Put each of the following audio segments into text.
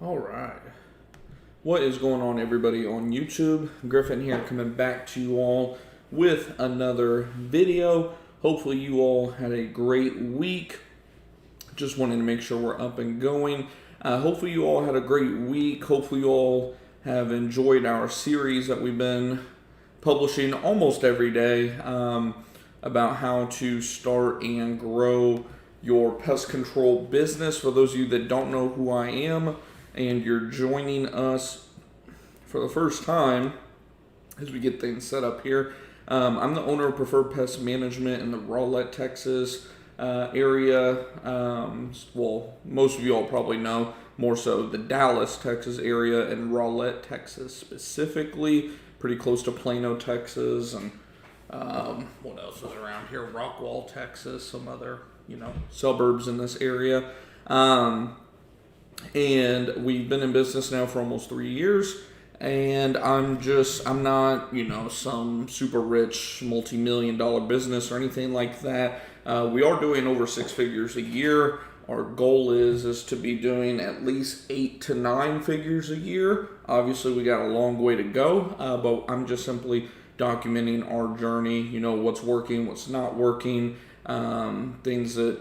All right. What is going on, everybody on YouTube? Griffin here, coming back to you all with another video. Hopefully you all had a great week. Just wanted to make sure we're up and going. Hopefully you all had a great week. Hopefully you all have enjoyed our series that we've been publishing almost every day about how to start and grow your pest control business. For those of you that don't know who I am and you're joining us for the first time as we get things set up here, I'm the owner of Preferred Pest Management in the Rowlett, Texas area. Well, most of you all probably know, more so the Dallas, Texas area, and Rowlett, Texas specifically, pretty close to Plano, Texas, and what else is around here? Rockwall, Texas, some other, suburbs in this area. And we've been in business now for almost 3 years. And I'm not, some super rich multi-million-dollar business or anything like that. We are doing over 6 figures a year. Our goal is to be doing at least 8 to 9 figures a year. Obviously, we got a long way to go, but I'm just simply documenting our journey, what's working, what's not working, things that,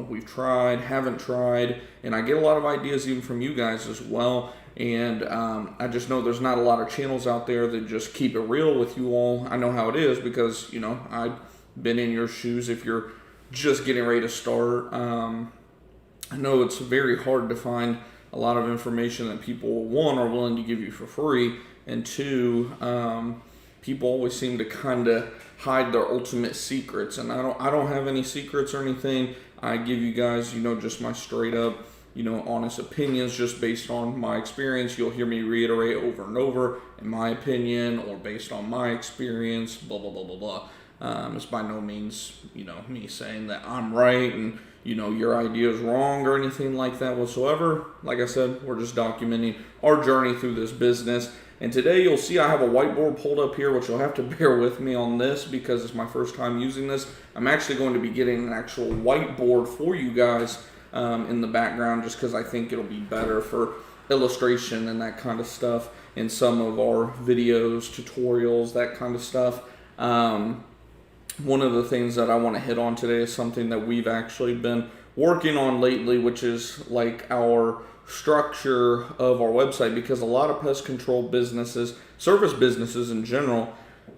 we've tried, haven't tried, and I get a lot of ideas even from you guys as well. And I just know there's not a lot of channels out there that just keep it real with you all. I know how it is because, I've been in your shoes if you're just getting ready to start. I know it's very hard to find a lot of information that people, one, are willing to give you for free, and two, people always seem to kind of hide their ultimate secrets. And I don't have any secrets or anything. I give you guys, just my straight up, honest opinions just based on my experience. You'll hear me reiterate over and over, in my opinion, or based on my experience, blah, blah, blah, blah, blah. It's by no means, me saying that I'm right and, your idea is wrong or anything like that whatsoever. Like I said, we're just documenting our journey through this business. And today you'll see I have a whiteboard pulled up here, which you'll have to bear with me on this because it's my first time using this. I'm actually going to be getting an actual whiteboard for you guys in the background, just because I think it'll be better for illustration and that kind of stuff in some of our videos, tutorials, that kind of stuff. One of the things that I want to hit on today is something that we've actually been working on lately, which is like our structure of our website, because a lot of pest control businesses, service businesses in general,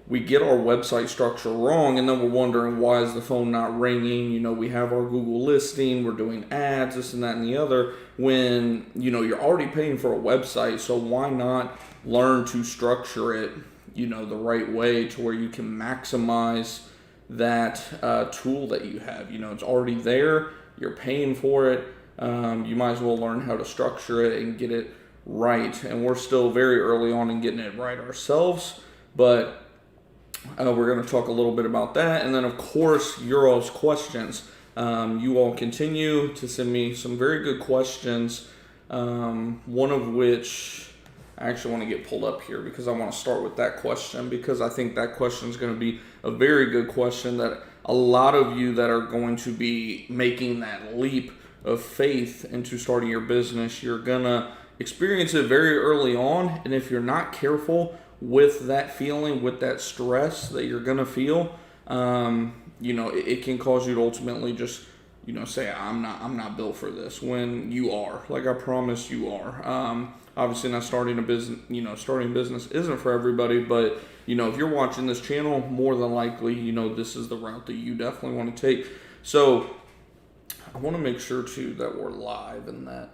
we get our website structure wrong, and then we're wondering, why is the phone not ringing? We have our Google listing, we're doing ads, this and that and the other, when, you're already paying for a website, so why not learn to structure it, the right way to where you can maximize that tool that you have. It's already there, you're paying for it, you might as well learn how to structure it and get it right. And we're still very early on in getting it right ourselves, but we're going to talk a little bit about that. And then, of course, your all's questions. You all continue to send me some very good questions, one of which I actually want to get pulled up here because I want to start with that question, because I think that question is going to be a very good question that a lot of you that are going to be making that leap of faith into starting your business, you're going to experience it very early on. And if you're not careful with that feeling, with that stress that you're going to feel, it can cause you to ultimately just, say, I'm not built for this, when you are. Like, I promise you are. Obviously not starting a business, starting business isn't for everybody, but, if you're watching this channel, more than likely, this is the route that you definitely want to take. So I want to make sure too that we're live and that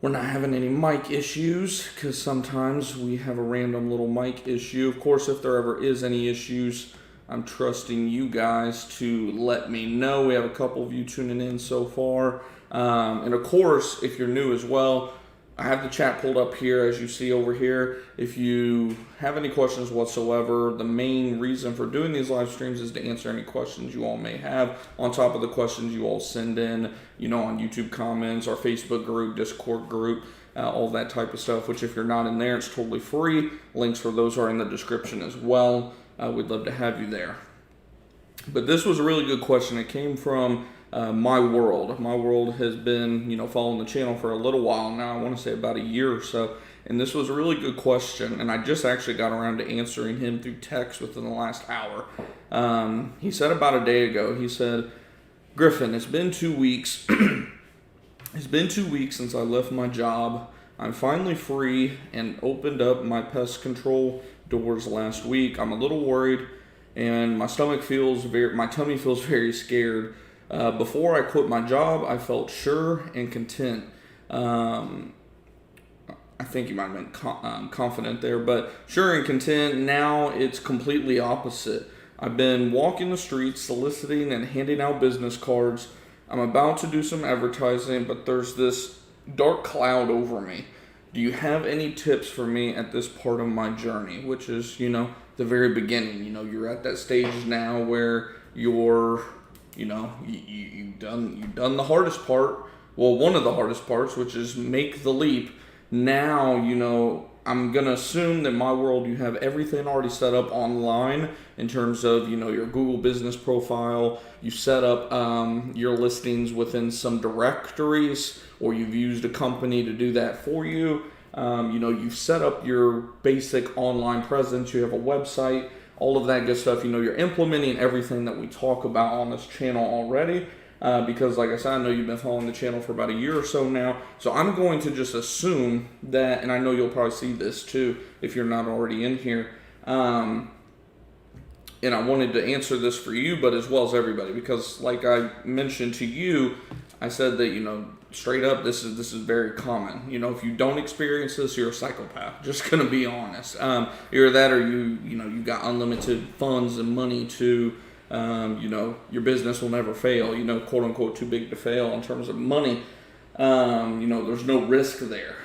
we're not having any mic issues, because sometimes we have a random little mic issue. Of course, if there ever is any issues, I'm trusting you guys to let me know. We have a couple of you tuning in so far. And of course, if you're new as well, I have the chat pulled up here, as you see over here. If you have any questions whatsoever, the main reason for doing these live streams is to answer any questions you all may have, on top of the questions you all send in, on YouTube comments, our Facebook group, Discord group, all that type of stuff, which if you're not in there, it's totally free. Links for those are in the description as well. We'd love to have you there. But this was a really good question. It came from My World. My World has been, following the channel for a little while now. I want to say about a year or so. And this was a really good question, and I just actually got around to answering him through text within the last hour. He said about a day ago, he said, Griffin, it's been 2 weeks. It's been 2 weeks since I left my job. I'm finally free and opened up my pest control doors last week. I'm a little worried, and my tummy feels very scared. Before I quit my job, I felt sure and content. I think you might have been confident there, but sure and content. Now it's completely opposite. I've been walking the streets, soliciting and handing out business cards. I'm about to do some advertising, but there's this dark cloud over me. Do you have any tips for me at this part of my journey? Which is, the very beginning. You're at that stage now where you're, you've done the hardest part. Well, one of the hardest parts, which is make the leap. Now, I'm going to assume that My World, you have everything already set up online in terms of, your Google business profile. You set up your listings within some directories, or you've used a company to do that for you. You've set up your basic online presence. You have a website, all of that good stuff. You're implementing everything that we talk about on this channel already. Because like I said, I know you've been following the channel for about a year or so now. So I'm going to just assume that, and I know you'll probably see this too if you're not already in here. And I wanted to answer this for you, but as well as everybody, because like I mentioned to you, I said that, straight up, this is very common. If you don't experience this, you're a psychopath. Just gonna be honest. Either that, or you got unlimited funds and money to, your business will never fail, quote unquote, too big to fail in terms of money. There's no risk there.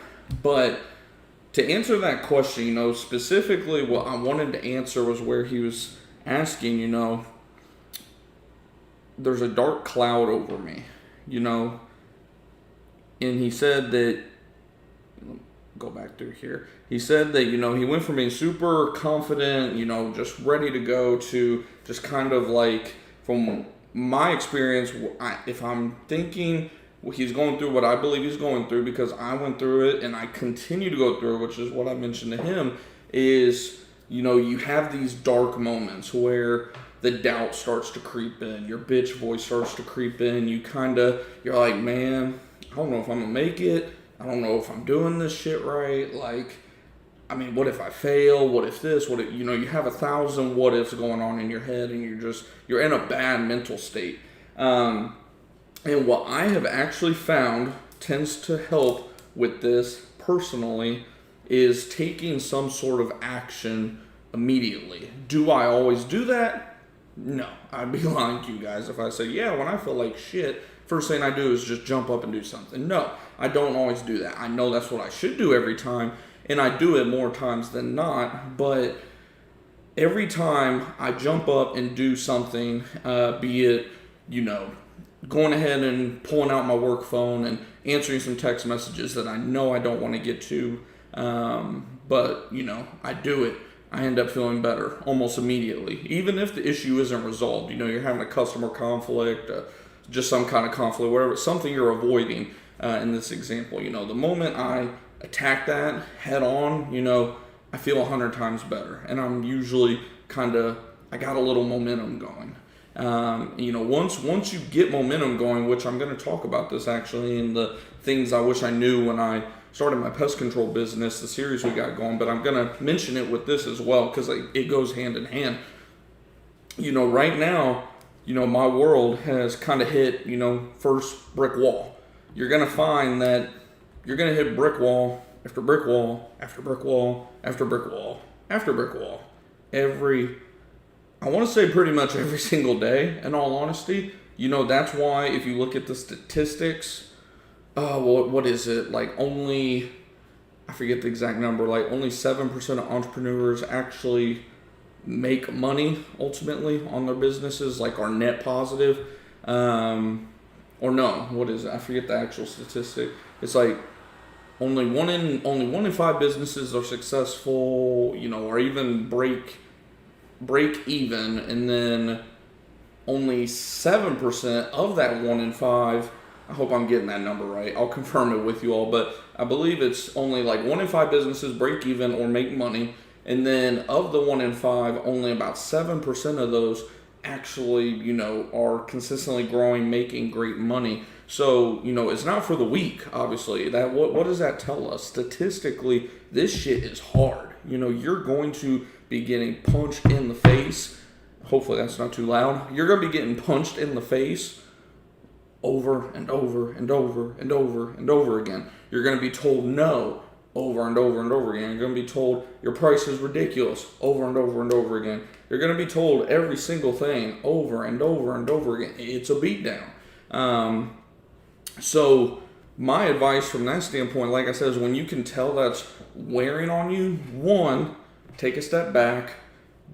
But to answer that question, specifically what I wanted to answer was where he was asking, there's a dark cloud over me, and he said that, go back through here. He said that, he went from being super confident, just ready to go, to just kind of like, from my experience, if I'm thinking he's going through what I believe he's going through, because I went through it and I continue to go through it, which is what I mentioned to him, is, you have these dark moments where the doubt starts to creep in, your bitch voice starts to creep in, you're like, man, I don't know if I'm gonna make it. I don't know if I'm doing this shit right. What if I fail? What if this? What if, you have 1,000 what ifs going on in your head, and you're in a bad mental state. And what I have actually found tends to help with this personally is taking some sort of action immediately. Do I always do that? No. I'd be lying to you guys if I say, yeah, when I feel like shit, first thing I do is just jump up and do something. No, I don't always do that. I know that's what I should do every time, and I do it more times than not, but every time I jump up and do something, be it, going ahead and pulling out my work phone and answering some text messages that I know I don't want to get to, but, I do it. I end up feeling better almost immediately, even if the issue isn't resolved. You're having a customer conflict, just some kind of conflict, whatever, something you're avoiding in this example. The moment I attack that head on, I feel 100 times better. And I'm usually I got a little momentum going. Once you get momentum going, which I'm going to talk about this actually in the things I wish I knew when I started my pest control business, the series we got going, but I'm going to mention it with this as well because it goes hand in hand. Right now, My World has kind of hit, first brick wall. You're going to find that you're going to hit brick wall after brick wall after brick wall after brick wall after brick wall. I want to say pretty much every single day, in all honesty. That's why if you look at the statistics, what is it? I forget the exact number, only 7% of entrepreneurs actually make money ultimately on their businesses, are net positive. Or no, what is it? I forget the actual statistic. It's only one in 5 businesses are successful, or even break even, and then only 7% of that 1 in 5, I hope I'm getting that number right. I'll confirm it with you all, but I believe it's only like 1 in 5 businesses break even or make money. And then of the 1 in 5, only about 7% of those actually, are consistently growing, making great money. So, it's not for the weak, obviously. That what does that tell us? Statistically, this shit is hard. You're going to be getting punched in the face. Hopefully that's not too loud. You're going to be getting punched in the face over and over and over and over and over again. You're going to be told no over and over and over again. You're going to be told your price is ridiculous over and over and over again. You're going to be told every single thing over and over and over again. It's a beatdown. So my advice from that standpoint, like I said, is when you can tell that's wearing on you, one, take a step back,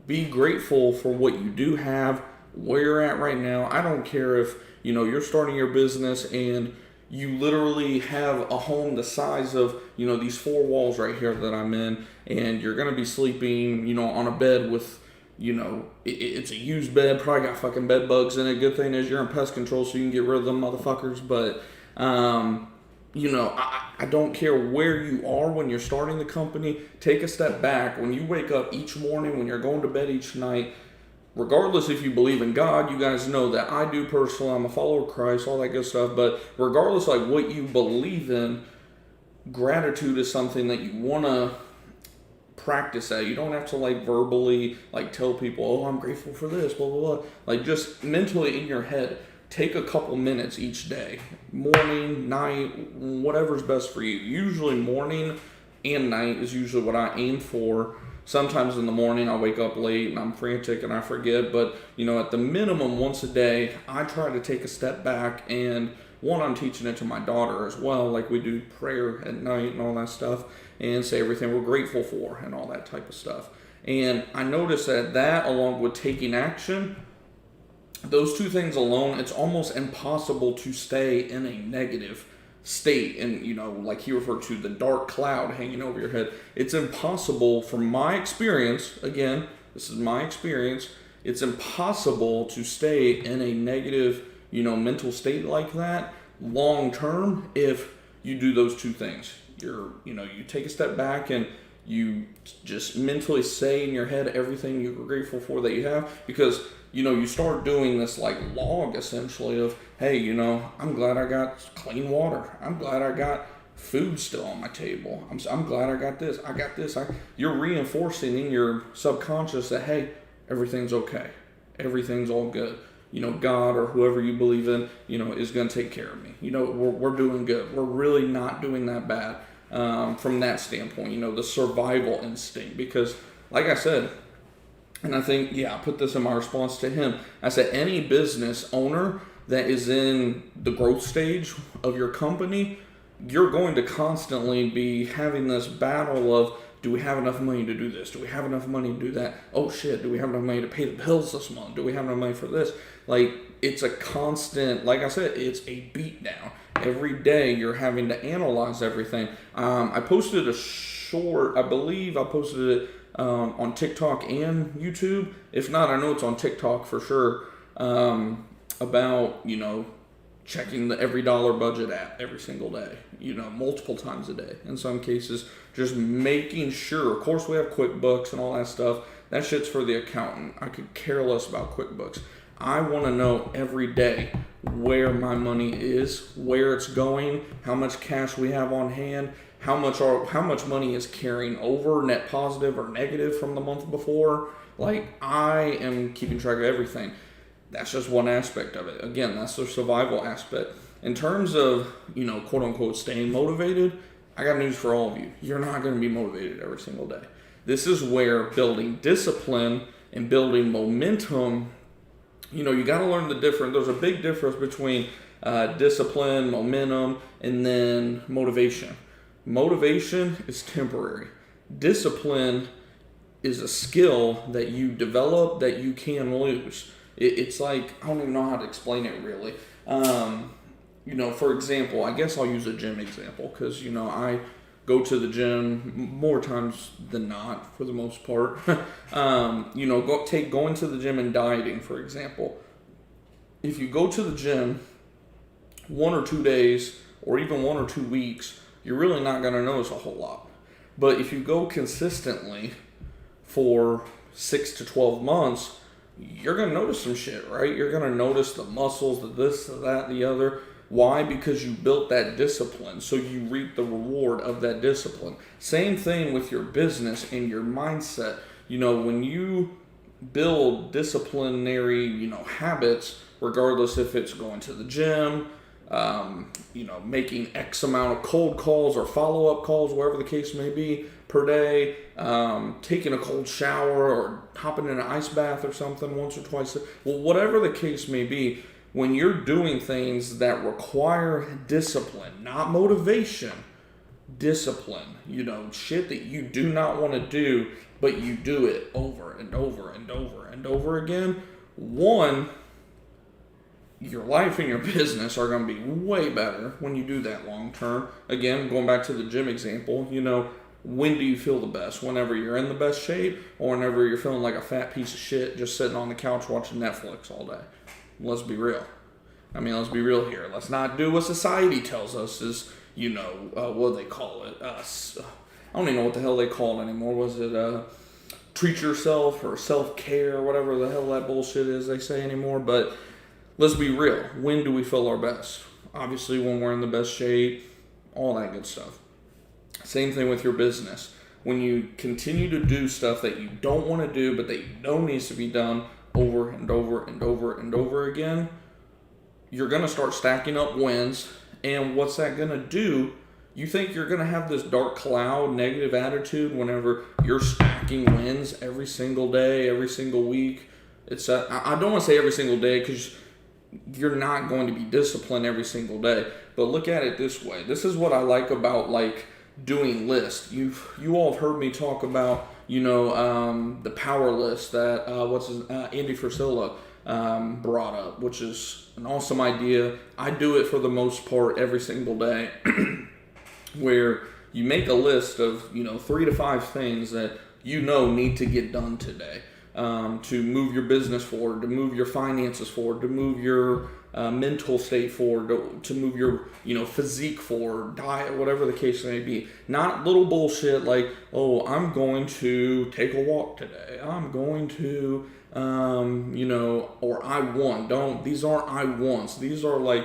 be grateful for what you do have, where you're at right now. I don't care if, you're starting your business and you literally have a home the size of, these 4 walls right here that I'm in, and you're going to be sleeping, on a bed with, it's a used bed, probably got fucking bed bugs in it. Good thing is you're in pest control, so you can get rid of them motherfuckers. But, I don't care where you are when you're starting the company. Take a step back. When you wake up each morning, when you're going to bed each night, regardless if you believe in God, you guys know that I do personally. I'm a follower of Christ, all that good stuff. But regardless, like what you believe in, gratitude is something that you want to practice at. You don't have to verbally tell people, oh, I'm grateful for this, blah, blah, blah. Just mentally in your head, take a couple minutes each day. Morning, night, whatever's best for you. Usually morning and night is usually what I aim for. Sometimes in the morning I wake up late and I'm frantic and I forget, but at the minimum once a day, I try to take a step back, and one, I'm teaching it to my daughter as well. We do prayer at night and all that stuff, and say everything we're grateful for and all that type of stuff. And I noticed that along with taking action, those two things alone, it's almost impossible to stay in a negative state. And, like he referred to the dark cloud hanging over your head. It's impossible, from my experience, again, this is my experience, it's impossible to stay in a negative, mental state like that long term if you do those two things. You take a step back and you just mentally say in your head everything you're grateful for that you have, because you start doing this log essentially of, hey, I'm glad I got clean water. I'm glad I got food still on my table. I'm glad I got this. I got this. You're reinforcing in your subconscious that, hey, everything's okay. Everything's all good. God or whoever you believe in, is going to take care of me. We're doing good. We're really not doing that bad from that standpoint, the survival instinct. Because like I said, and I think, I put this in my response to him. I said, any business owner that is in the growth stage of your company, you're going to constantly be having this battle of, do we have enough money to do this? Do we have enough money to do that? Oh shit, do we have enough money to pay the bills this month? Do we have enough money for this? It's a constant, like I said, it's a beatdown. Every day you're having to analyze everything. I posted a short, I believe I posted it on TikTok and YouTube. If not, I know it's on TikTok for sure, about, checking the every dollar budget app every single day, multiple times a day. In some cases, just making sure, of course we have QuickBooks and all that stuff. That shit's for the accountant. I could care less about QuickBooks. I want to know every day where my money is, where it's going, how much cash we have on hand, how much money is carrying over, net positive or negative from the month before. I am keeping track of everything. That's just one aspect of it. Again, that's the survival aspect. In terms of, quote unquote, staying motivated, I got news for all of you. You're not going to be motivated every single day. This is where building discipline and building momentum, you got to learn the difference. There's a big difference between discipline, momentum, and then motivation. Motivation is temporary. Discipline is a skill that you develop that you can lose. It's I don't even know how to explain it really. For example, I guess I'll use a gym example because, I go to the gym more times than not for the most part. Going to the gym and dieting, for example. if you go to the gym 1 or 2 days or even 1 or 2 weeks, you're really not going to notice a whole lot. But if you go consistently for 6 to 12 months, you're going to notice some shit, right? You're going to notice the muscles, the this, the that, the other. Why? Because you built that discipline, so you reap the reward of that discipline. Same thing with your business and your mindset. When you build disciplinary, habits, regardless if it's going to the gym, making X amount of cold calls or follow-up calls, wherever the case may be, per day, taking a cold shower or hopping in an ice bath or something once or twice. Well, whatever the case may be, when you're doing things that require discipline, not motivation, discipline, shit that you do not want to do, but you do it over and over and over and over again, one, your life and your business are going to be way better when you do that long term. Again, going back to the gym example, when do you feel the best? Whenever you're in the best shape, or whenever you're feeling like a fat piece of shit just sitting on the couch watching Netflix all day? Let's be real. Let's be real here. Let's not do what society tells us is, what do they call it? I don't even know what the hell they call it anymore. Was it treat yourself or self-care or whatever the hell that bullshit is they say anymore? But let's be real. When do we feel our best? Obviously when we're in the best shape, all that good stuff. Same thing with your business. When you continue to do stuff that you don't want to do, but that you know needs to be done over and over and over and over again, you're going to start stacking up wins. And what's that going to do? You think you're going to have this dark cloud, negative attitude whenever you're stacking wins every single day, every single week. I don't want to say every single day because you're not going to be disciplined every single day. But look at it this way. This is what I like about doing lists. You all have heard me talk about the power list that Andy Frisella brought up, which is an awesome idea. I do it for the most part every single day, where you make a list of 3 to 5 things that need to get done today, to move your business forward, to move your finances forward, to move your mental state forward, to move your physique forward, diet, whatever the case may be. Not little bullshit like, oh, I'm going to take a walk today, I'm going to or I want. These aren't I wants. These are like,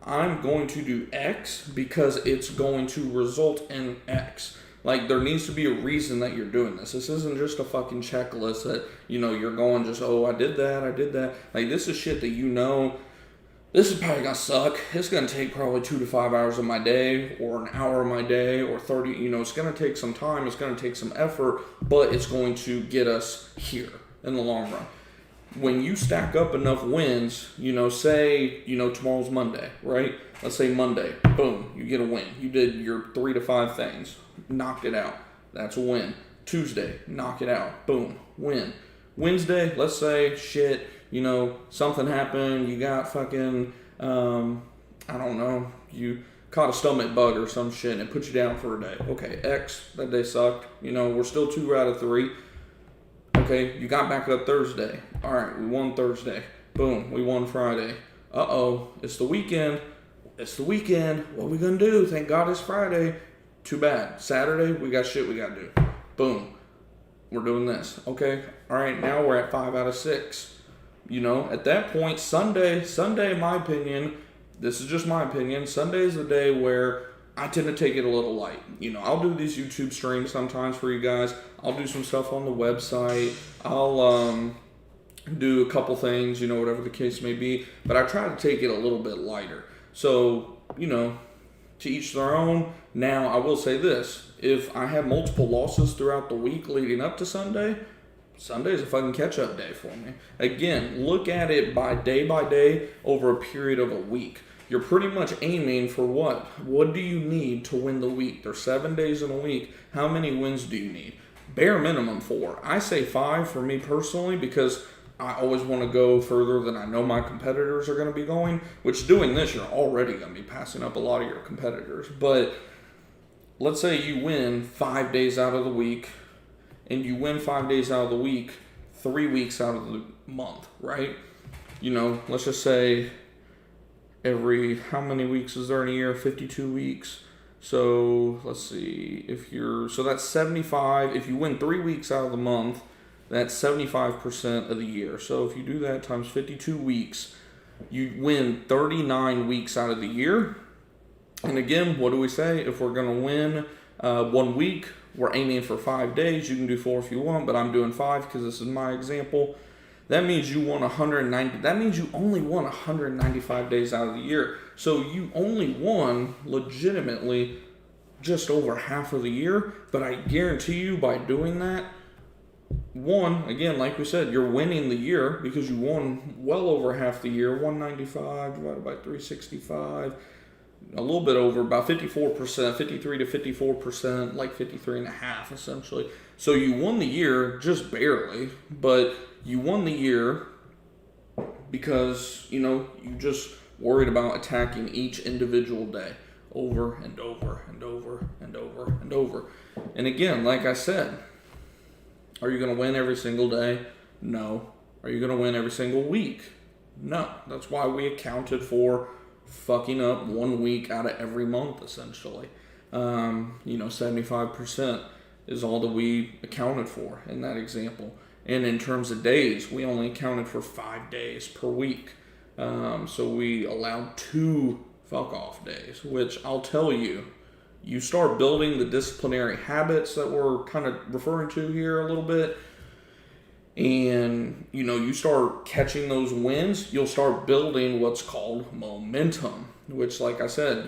I'm going to do X because it's going to result in X. Like, there needs to be a reason that you're doing this. This isn't just a fucking checklist that, you're going just, oh, I did that. Like, this is shit that this is probably going to suck. It's going to take probably 2 to 5 hours of my day, or an hour of my day, or 30. It's going to take some time. It's going to take some effort, but it's going to get us here in the long run. When you stack up enough wins, say, tomorrow's Monday, right? Let's say Monday, boom, you get a win. You did your 3 to 5 things, knocked it out. That's a win. Tuesday, knock it out, boom, win. Wednesday, let's say, shit, something happened, you got fucking, I don't know, you caught a stomach bug or some shit and it put you down for a day. Okay, X, that day sucked. We're still 2 out of 3. Okay, you got back up Thursday. All right, we won Thursday. Boom, we won Friday. Uh-oh, it's the weekend. What are we going to do? Thank God it's Friday. Too bad. Saturday, we got shit we got to do. Boom, we're doing this. Okay, all right, now we're at 5 out of 6. At that point, Sunday, in my opinion, this is just my opinion, Sunday is the day where I tend to take it a little light. I'll do these YouTube streams sometimes for you guys. I'll do some stuff on the website. I'll do a couple things, whatever the case may be. But I try to take it a little bit lighter. So, to each their own. Now, I will say this. If I have multiple losses throughout the week leading up to Sunday, Sunday's a fucking catch-up day for me. Again, look at it by day over a period of a week. You're pretty much aiming for what? What do you need to win the week? There's 7 days in a week. How many wins do you need? Bare minimum 4. I say 5 for me personally because I always want to go further than I know my competitors are going to be going, which doing this, you're already going to be passing up a lot of your competitors. But let's say you win 5 days out of the week, and you win 5 days out of the week, 3 weeks out of the month, right? let's just say how many weeks is there in a year? 52 weeks. So let's see, so that's 75. If you win 3 weeks out of the month, that's 75% of the year. So if you do that times 52 weeks, you win 39 weeks out of the year. And again, what do we say? If we're going to win 1 week, we're aiming for 5 days. You can do 4 if you want, but I'm doing 5 because this is my example. That means you won 190. That means you only won 195 days out of the year. So you only won legitimately just over half of the year. But I guarantee you, by doing that, again, like we said, you're winning the year because you won well over half the year. 195 divided by 365, a little bit over, about 54%, 53 to 54%, like 53.5 essentially. So you won the year just barely, but you won the year because, you just worried about attacking each individual day over and over and over and over and over. And again, like I said, are you going to win every single day? No. Are you going to win every single week? No. That's why we accounted for fucking up 1 week out of every month, essentially. 75% is all that we accounted for in that example. And in terms of days, we only accounted for 5 days per week. So we allowed 2 fuck off days, which I'll tell you, you start building the disciplinary habits that we're kind of referring to here a little bit, and you start catching those wins, you'll start building what's called momentum, which, like I said,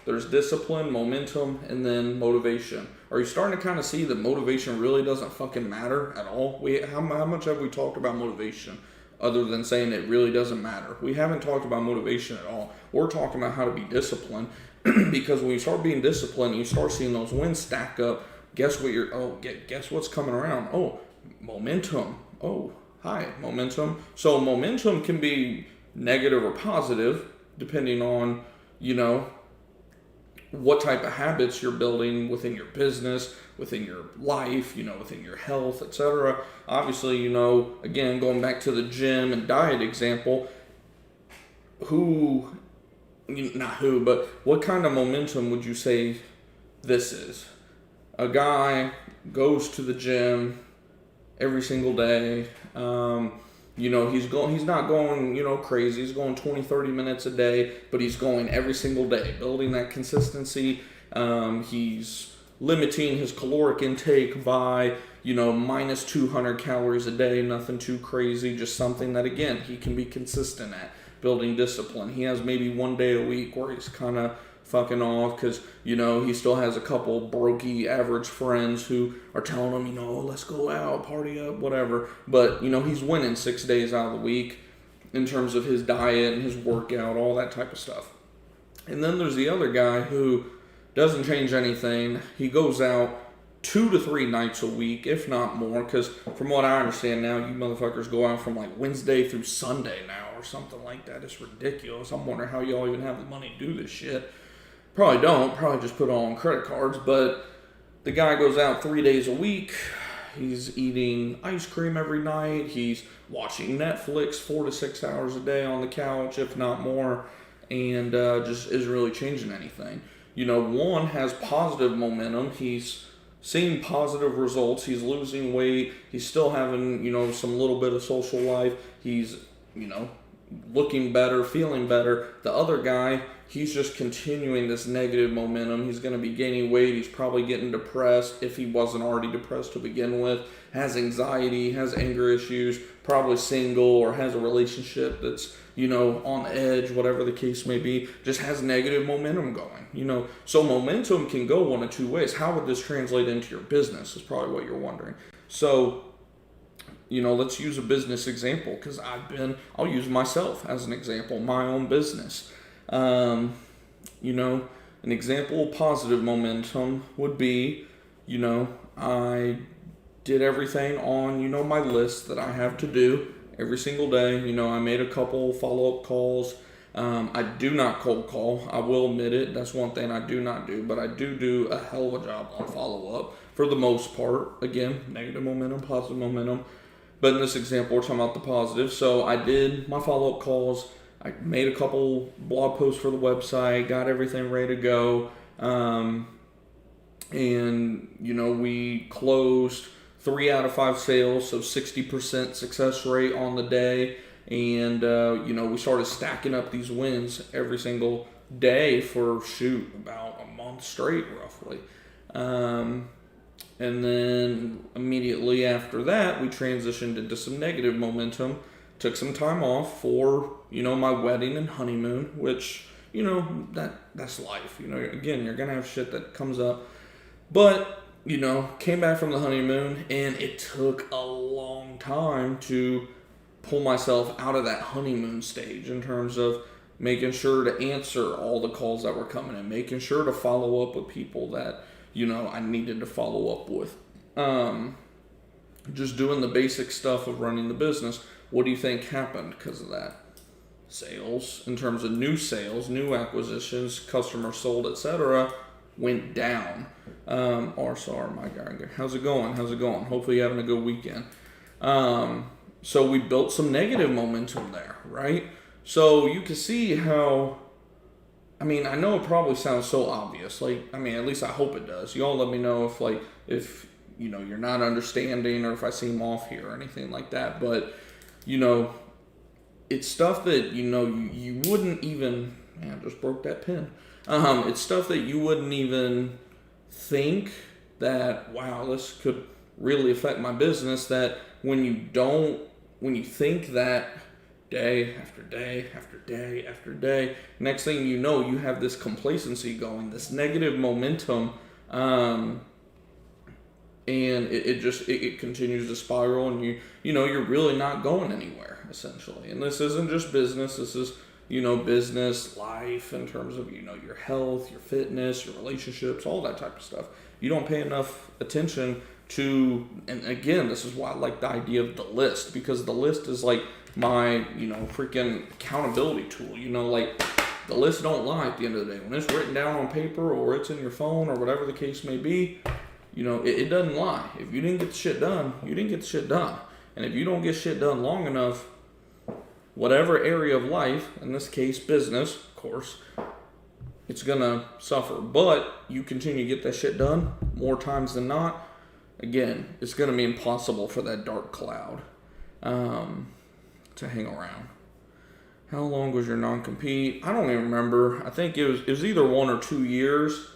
there's discipline, momentum, and then motivation. Are you starting to kind of see that motivation really doesn't fucking matter at all? How much have we talked about motivation other than saying it really doesn't matter? We haven't talked about motivation at all. We're talking about how to be disciplined. Because when you start being disciplined, you start seeing those wins stack up. Guess what's coming around? Oh, momentum. Oh, hi, momentum. So momentum can be negative or positive depending on, what type of habits you're building within your business, within your life, within your health, etc. Obviously, again, going back to the gym and diet example, but what kind of momentum would you say this is? A guy goes to the gym every single day. He's not going, crazy. He's going 20, 30 minutes a day, but he's going every single day, building that consistency. He's limiting his caloric intake by, minus 200 calories a day, nothing too crazy, just something that, again, he can be consistent at. Building discipline. He has maybe 1 day a week where he's kind of fucking off because, he still has a couple brokey average friends who are telling him, let's go out, party up, whatever. But, he's winning 6 days out of the week in terms of his diet and his workout, all that type of stuff. And then there's the other guy who doesn't change anything. He goes out 2 to 3 nights a week, if not more, because from what I understand now, you motherfuckers go out from like Wednesday through Sunday now or something like that. It's ridiculous. I'm wondering how y'all even have the money to do this shit. Probably don't. Probably just put it all on credit cards. But the guy goes out 3 days a week. He's eating ice cream every night. He's watching Netflix 4 to 6 hours a day on the couch, if not more, and just isn't really changing anything. One has positive momentum. He's seeing positive results. He's losing weight. He's still having, some little bit of social life. He's, looking better, feeling better. The other guy, he's just continuing this negative momentum. He's going to be gaining weight. He's probably getting depressed if he wasn't already depressed to begin with. Has anxiety, has anger issues, probably single or has a relationship that's, on edge, whatever the case may be. Just has negative momentum going, So momentum can go one of 2 ways. How would this translate into your business is probably what you're wondering. So, let's use a business example because I'll use myself as an example, my own business. An example of positive momentum would be, I did everything on, my list that I have to do every single day. I made a couple follow-up calls. I do not cold call. I will admit it. That's one thing I do not do, but I do a hell of a job on follow-up for the most part. Again, negative momentum, positive momentum. But in this example, we're talking about the positive. So I did my follow-up calls. I made a couple blog posts for the website, got everything ready to go. And, we closed 3 out of 5 sales, so 60% success rate on the day. And, we started stacking up these wins every single day for, about a month straight, roughly. And then immediately after that, we transitioned into some negative momentum. Took some time off for, my wedding and honeymoon, which, that's life. Again, you're going to have shit that comes up. But, came back from the honeymoon, and it took a long time to pull myself out of that honeymoon stage in terms of making sure to answer all the calls that were coming in, making sure to follow up with people that, I needed to follow up with. Just doing the basic stuff of running the business. What do you think happened because of that? Sales, in terms of new sales, new acquisitions, customers sold, etc., went down. Sorry, my guy. How's it going? Hopefully you're having a good weekend. So we built some negative momentum there, right? So you can see how, I know it probably sounds so obvious. At least I hope it does. You all let me know if you're not understanding or if I seem off here or anything like that. But, it's stuff that, you wouldn't even, man, I just broke that pen. It's stuff that you wouldn't even think that, wow, this could really affect my business, that when you think that day after day after day after day, next thing you know, you have this complacency going, this negative momentum, and it continues to spiral, and you're really not going anywhere, essentially. And this isn't just business, this is business, life, in terms of, your health, your fitness, your relationships, all that type of stuff. You don't pay enough attention to, and again, this is why I like the idea of the list, because the list is like my, freaking accountability tool. The list don't lie at the end of the day. When it's written down on paper or it's in your phone or whatever the case may be, it doesn't lie. If you didn't get the shit done, you didn't get the shit done. And if you don't get shit done long enough, whatever area of life, in this case business, of course, it's gonna suffer. But you continue to get that shit done more times than not, again, it's gonna be impossible for that dark cloud to hang around. How long was your non-compete? I don't even remember. I think it was either 1 or 2 years.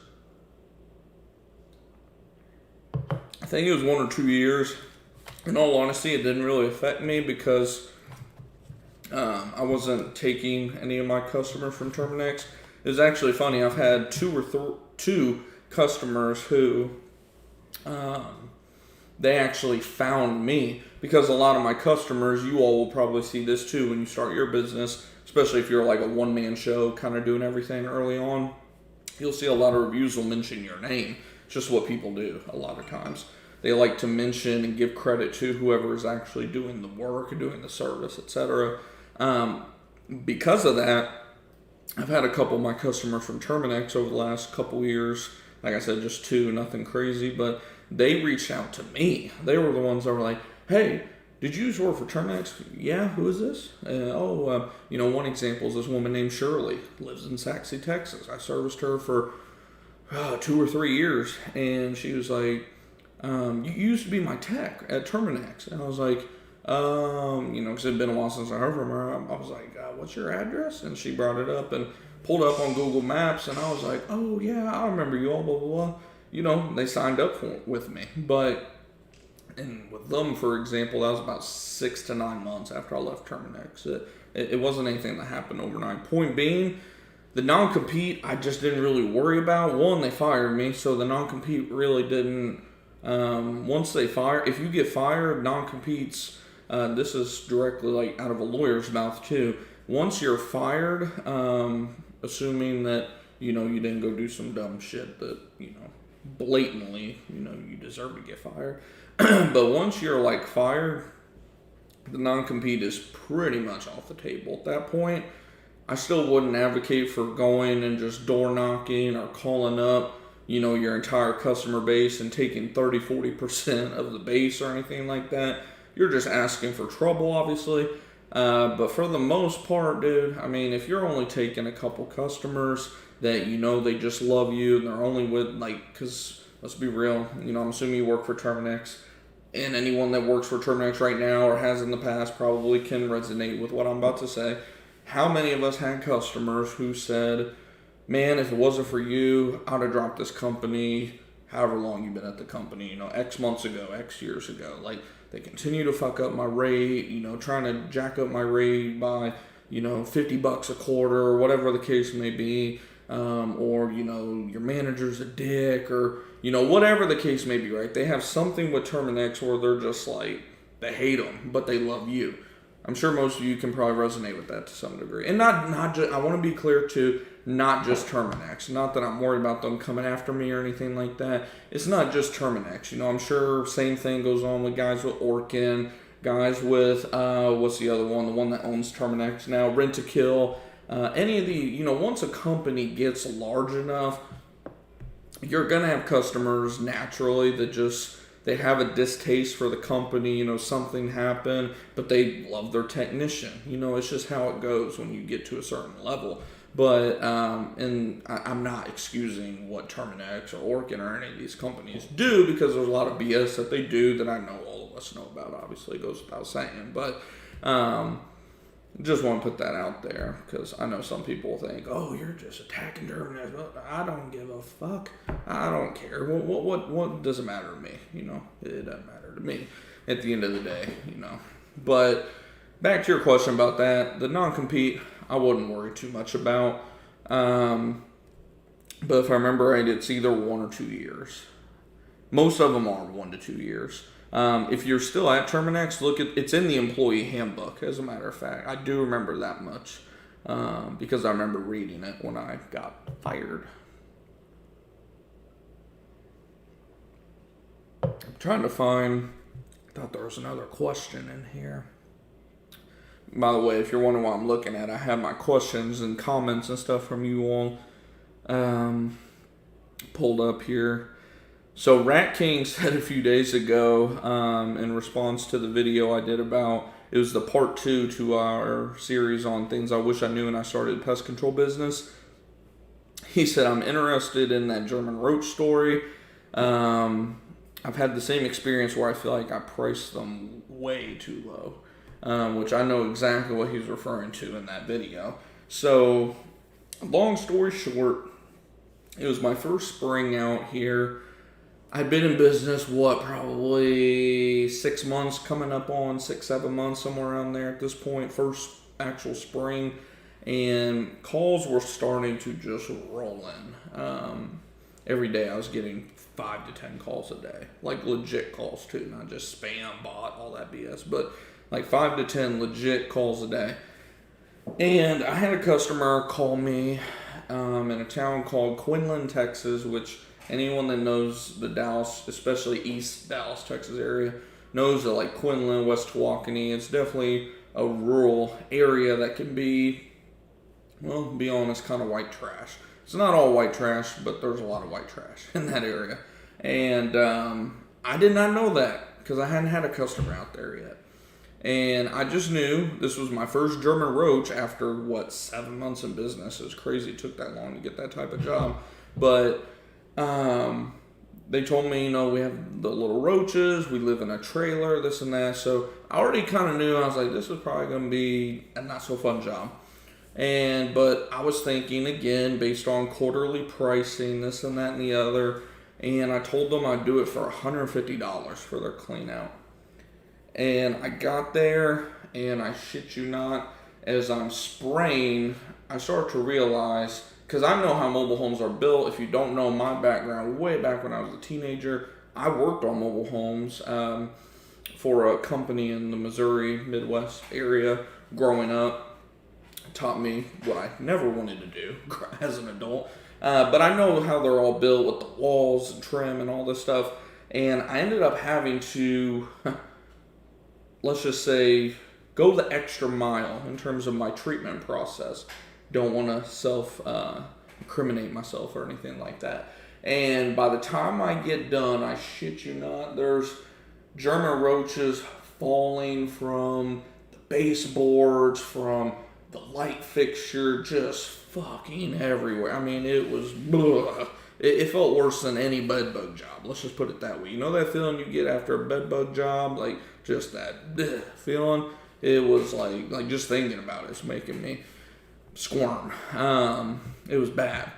I think it was 1 or 2 years. In all honesty, it didn't really affect me because I wasn't taking any of my customers from Terminex. It was actually funny. I've had two customers who they actually found me, because a lot of my customers, you all will probably see this too when you start your business, especially if you're like a one-man show kind of doing everything early on. You'll see a lot of reviews will mention your name. It's just what people do a lot of times. They like to mention and give credit to whoever is actually doing the work, doing the service, etc. Because of that, I've had a couple of my customers from Terminex over the last couple years. Like I said, just 2, nothing crazy, but they reached out to me. They were the ones that were like, hey, did you just work for Terminex? Yeah, who is this? One example is this woman named Shirley, lives in Saxe, Texas. I serviced her for 2 or 3 years, and she was like, you used to be my tech at Terminex. And I was like, because it had been a while since I heard from her. I was like, what's your address? And she brought it up and pulled it up on Google Maps, and I was like, oh yeah, I remember you all, blah, blah, blah. They signed up with me. And with them, for example, that was about 6 to 9 months after I left Terminex. It wasn't anything that happened overnight. Point being, the non-compete, I just didn't really worry about. One, they fired me, so the non-compete really didn't. Once they fire, if you get fired, non-competes, this is directly like out of a lawyer's mouth too. Once you're fired, assuming that, you didn't go do some dumb shit that, blatantly, you deserve to get fired. But once you're like fired, the non-compete is pretty much off the table at that point. I still wouldn't advocate for going and just door knocking or calling up, your entire customer base and taking 30-40% of the base or anything like that. you're just asking for trouble, obviously. But for the most part, dude, I mean, if you're only taking a couple customers that you know they just love you and they're only with, like, because let's be real, you know, I'm assuming you work for Terminix, and anyone that works for Terminix right now or has in the past probably can resonate with what I'm about to say. How many of us had customers who said, man, if it wasn't for you, I'd have dropped this company however long you've been at the company, you know, X months ago, X years ago. Like, they continue to fuck up my rate, you know, trying to jack up my rate by, you know, $50 a quarter or whatever the case may be. Or, you know, your manager's a dick, or, you know, whatever the case may be, right? They have something with Terminix where they're just like, they hate them, but they love you. I'm sure most of you can probably resonate with that to some degree. And not just, I want to be clear too, not just Terminix. Not that I'm worried about them coming after me or anything like that. It's not just Terminix. You know, I'm sure same thing goes on with guys with Orkin, guys with, what's the other one? The one that owns Terminix now, Rent-A-Kill. Any of the, you know, once a company gets large enough, you're going to have customers naturally that just, they have a distaste for the company, you know, something happened, but they love their technician. You know, it's just how it goes when you get to a certain level. But, and I'm not excusing what Terminix or Orkin or any of these companies do, because there's a lot of BS that they do that I know all of us know about, obviously, it goes without saying. But, just want to put that out there, because I know some people think, oh, you're just attacking Terminix. I don't give a fuck. I don't care. What does it matter to me? You know, it doesn't matter to me at the end of the day, you know. But back to your question about that, the non-compete, I wouldn't worry too much about. But if I remember right, it's either 1 or 2 years. Most of them are 1 to 2 years. If you're still at Terminix, look at, it's in the employee handbook, as a matter of fact. I do remember that much, because I remember reading it when I got fired. I'm trying to find, I thought there was another question in here. By the way, if you're wondering what I'm looking at, I have my questions and comments and stuff from you all pulled up here. So Rat King said a few days ago, in response to the video I did about, it was the part 2 to our series on things I wish I knew when I started a pest control business. He said, I'm interested in that German roach story. I've had the same experience where I feel like I priced them way too low, which I know exactly what he's referring to in that video. So, long story short, it was my first spring out here. I'd been in business, probably 6 months, coming up on 6-7 months, somewhere around there at this point, first actual spring, and calls were starting to just roll in. Every day I was getting 5 to 10 calls a day, like legit calls too, not just spam, bot, all that BS, but like 5 to 10 legit calls a day. And I had a customer call me in a town called Quinlan, Texas, which anyone that knows the Dallas, especially East Dallas, Texas area, knows that like Quinlan, West Tawakoni, it's definitely a rural area that can be, well, to be honest, kind of white trash. It's not all white trash, but there's a lot of white trash in that area. And I did not know that, because I hadn't had a customer out there yet. And I just knew this was my first German roach after, 7 months in business. It was crazy it took that long to get that type of job. But they told me, you know, we have the little roaches, we live in a trailer, this and that. So I already kind of knew, I was like, this is probably going to be a not so fun job. But I was thinking, again, based on quarterly pricing, this and that and the other, and I told them I'd do it for $150 for their clean out. And I got there, and I shit you not, as I'm spraying, I started to realize, because I know how mobile homes are built. If you don't know my background, way back when I was a teenager, I worked on mobile homes for a company in the Missouri Midwest area growing up. It taught me what I never wanted to do as an adult. But I know how they're all built with the walls and trim and all this stuff. And I ended up having to, let's just say, go the extra mile in terms of my treatment process. Don't want to self-incriminate myself or anything like that. And by the time I get done, I shit you not, there's German roaches falling from the baseboards, from the light fixture, just fucking everywhere. I mean, it was blah. It felt worse than any bed bug job. Let's just put it that way. You know that feeling you get after a bed bug job? Like, just that feeling? It was like just thinking about it's making me squirm. It was bad.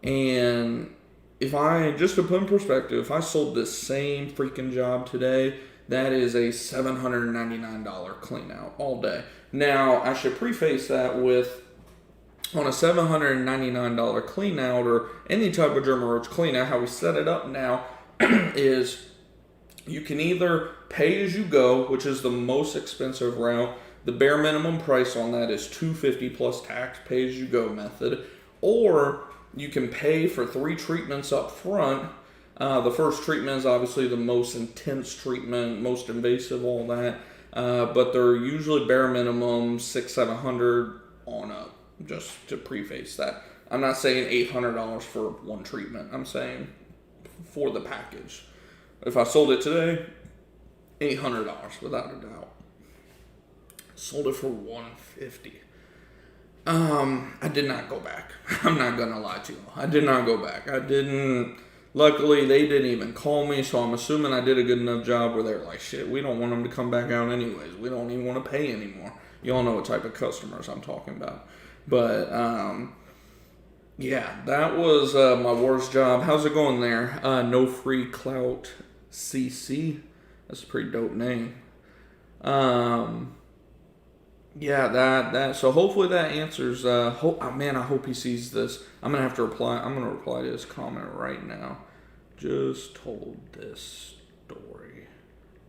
And just to put in perspective, if I sold this same freaking job today, that is a $799 clean out all day. Now, I should preface that with, on a $799 clean out or any type of German roach clean out, how we set it up now is you can either pay as you go, which is the most expensive route. The bare minimum price on that is $250 plus tax, pay as you go method. Or you can pay for 3 treatments up front. The first treatment is obviously the most intense treatment, most invasive, all that. But they're usually bare minimum $600-700 on up. Just to preface that, I'm not saying $800 for one treatment. I'm saying for the package. If I sold it today, $800 without a doubt. Sold it for $150. I did not go back. I'm not gonna lie to you. I did not go back. I didn't. Luckily, they didn't even call me, so I'm assuming I did a good enough job where they're like, shit, we don't want them to come back out anyways. We don't even want to pay anymore. You all know what type of customers I'm talking about. But, yeah, that was my worst job. How's it going there? No Free Clout CC. That's a pretty dope name. Yeah, that. So hopefully that answers. Man, I hope he sees this. I'm gonna have to reply. I'm gonna reply to his comment right now. Just told this story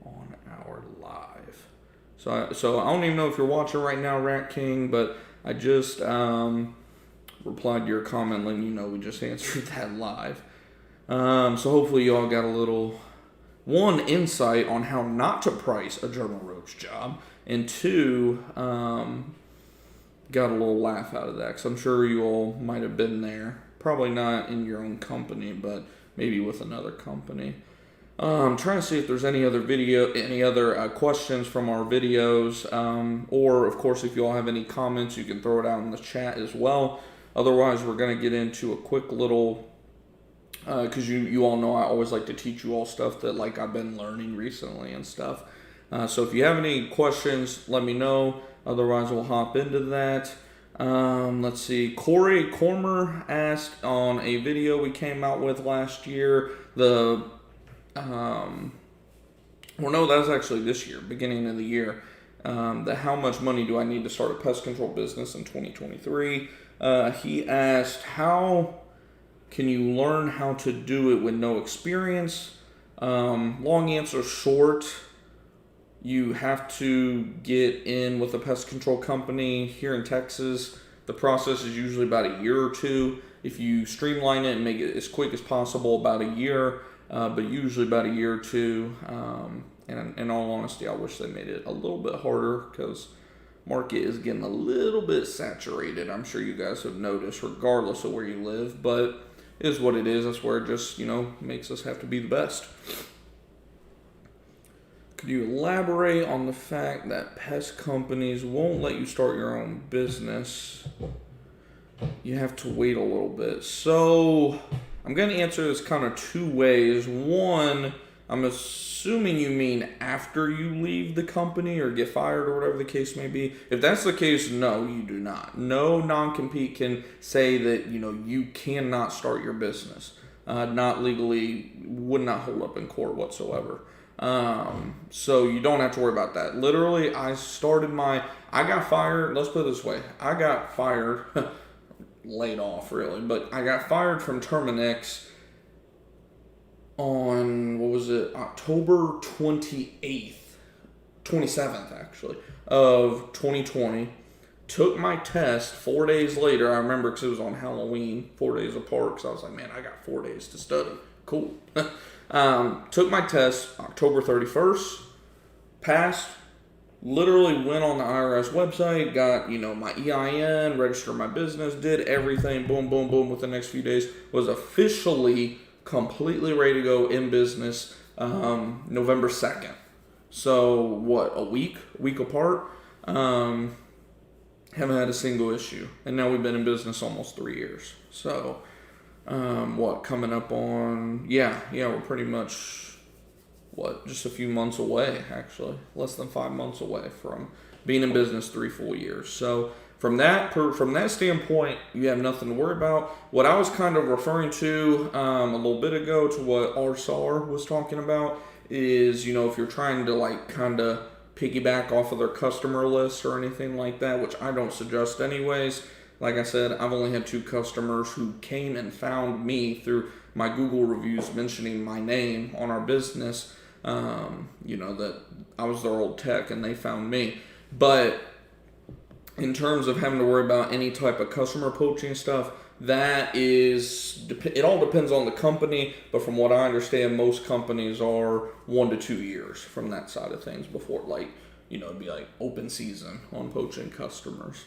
on our live. So I don't even know if you're watching right now, Rat King, but I just replied to your comment letting you know we just answered that live. So hopefully you all got a little, one, insight on how not to price a German roach job, and 2, got a little laugh out of that, because I'm sure you all might have been there. Probably not in your own company, but maybe with another company. I'm trying to see if there's any other questions from our videos, or of course if you all have any comments, you can throw it out in the chat as well. Otherwise, we're going to get into a quick little, because you all know I always like to teach you all stuff that like I've been learning recently and stuff. So if you have any questions, let me know. Otherwise, we'll hop into that. Let's see. Corey Cormer asked on a video we came out with last year, no, that was actually this year, beginning of the year, how much money do I need to start a pest control business in 2023? He asked, how can you learn how to do it with no experience? Long answer short, you have to get in with a pest control company here in Texas. The process is usually about a year or 2. If you streamline it and make it as quick as possible, about a year. But usually about a year or 2. And in all honesty, I wish they made it a little bit harder because market is getting a little bit saturated. I'm sure you guys have noticed, regardless of where you live. But it is what it is. That's where it just, makes us have to be the best. Could you elaborate on the fact that pest companies won't let you start your own business? You have to wait a little bit. So I'm going to answer this kind of 2 ways. One, I'm assuming you mean after you leave the company or get fired or whatever the case may be. If that's the case, no, you do not. No non-compete can say that, you cannot start your business. Not legally, would not hold up in court whatsoever. So you don't have to worry about that. Literally, I got fired, let's put it this way. I got fired, laid off really, but I got fired from Terminix on, October 27th actually, of 2020. Took my test 4 days later. I remember because it was on Halloween, 4 days apart, because I was like, man, I got 4 days to study. Cool. Took my test October 31st, passed, literally went on the IRS website, got, my EIN, registered my business, did everything, boom, boom, boom, within the next few days, was officially completely ready to go in business, November 2nd. So what, a week apart. Haven't had a single issue, and now we've been in business almost 3 years. So coming up on we're pretty much just a few months away, actually, less than 5 months away from being in business 3 full years. So from that standpoint, you have nothing to worry about. What I was kind of referring to a little bit ago to what RSAR was talking about is, if you're trying to like kind of piggyback off of their customer list or anything like that, which I don't suggest anyways. Like I said, I've only had 2 customers who came and found me through my Google reviews mentioning my name on our business. That I was their old tech and they found me. But in terms of having to worry about any type of customer poaching stuff, it all depends on the company. But from what I understand, most companies are 1 to 2 years from that side of things before it'd be like open season on poaching customers.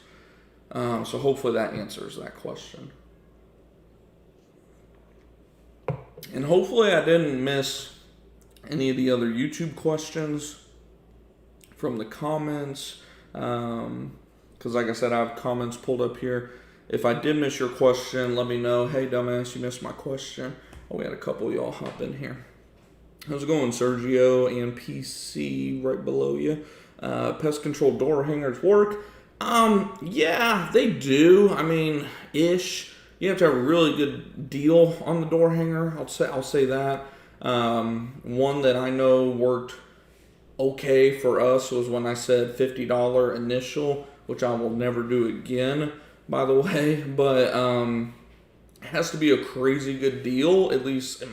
So hopefully that answers that question. And hopefully I didn't miss any of the other YouTube questions from the comments. Because like I said, I have comments pulled up here. If I did miss your question, let me know. Hey, dumbass, you missed my question. Oh, we had a couple of y'all hop in here. How's it going, Sergio and PC right below you? Pest control door hangers work. Yeah, they do. I mean, ish. You have to have a really good deal on the door hanger. I'll say that. One that I know worked okay for us was when I said $50 initial, which I will never do again, by the way. But it has to be a crazy good deal, at least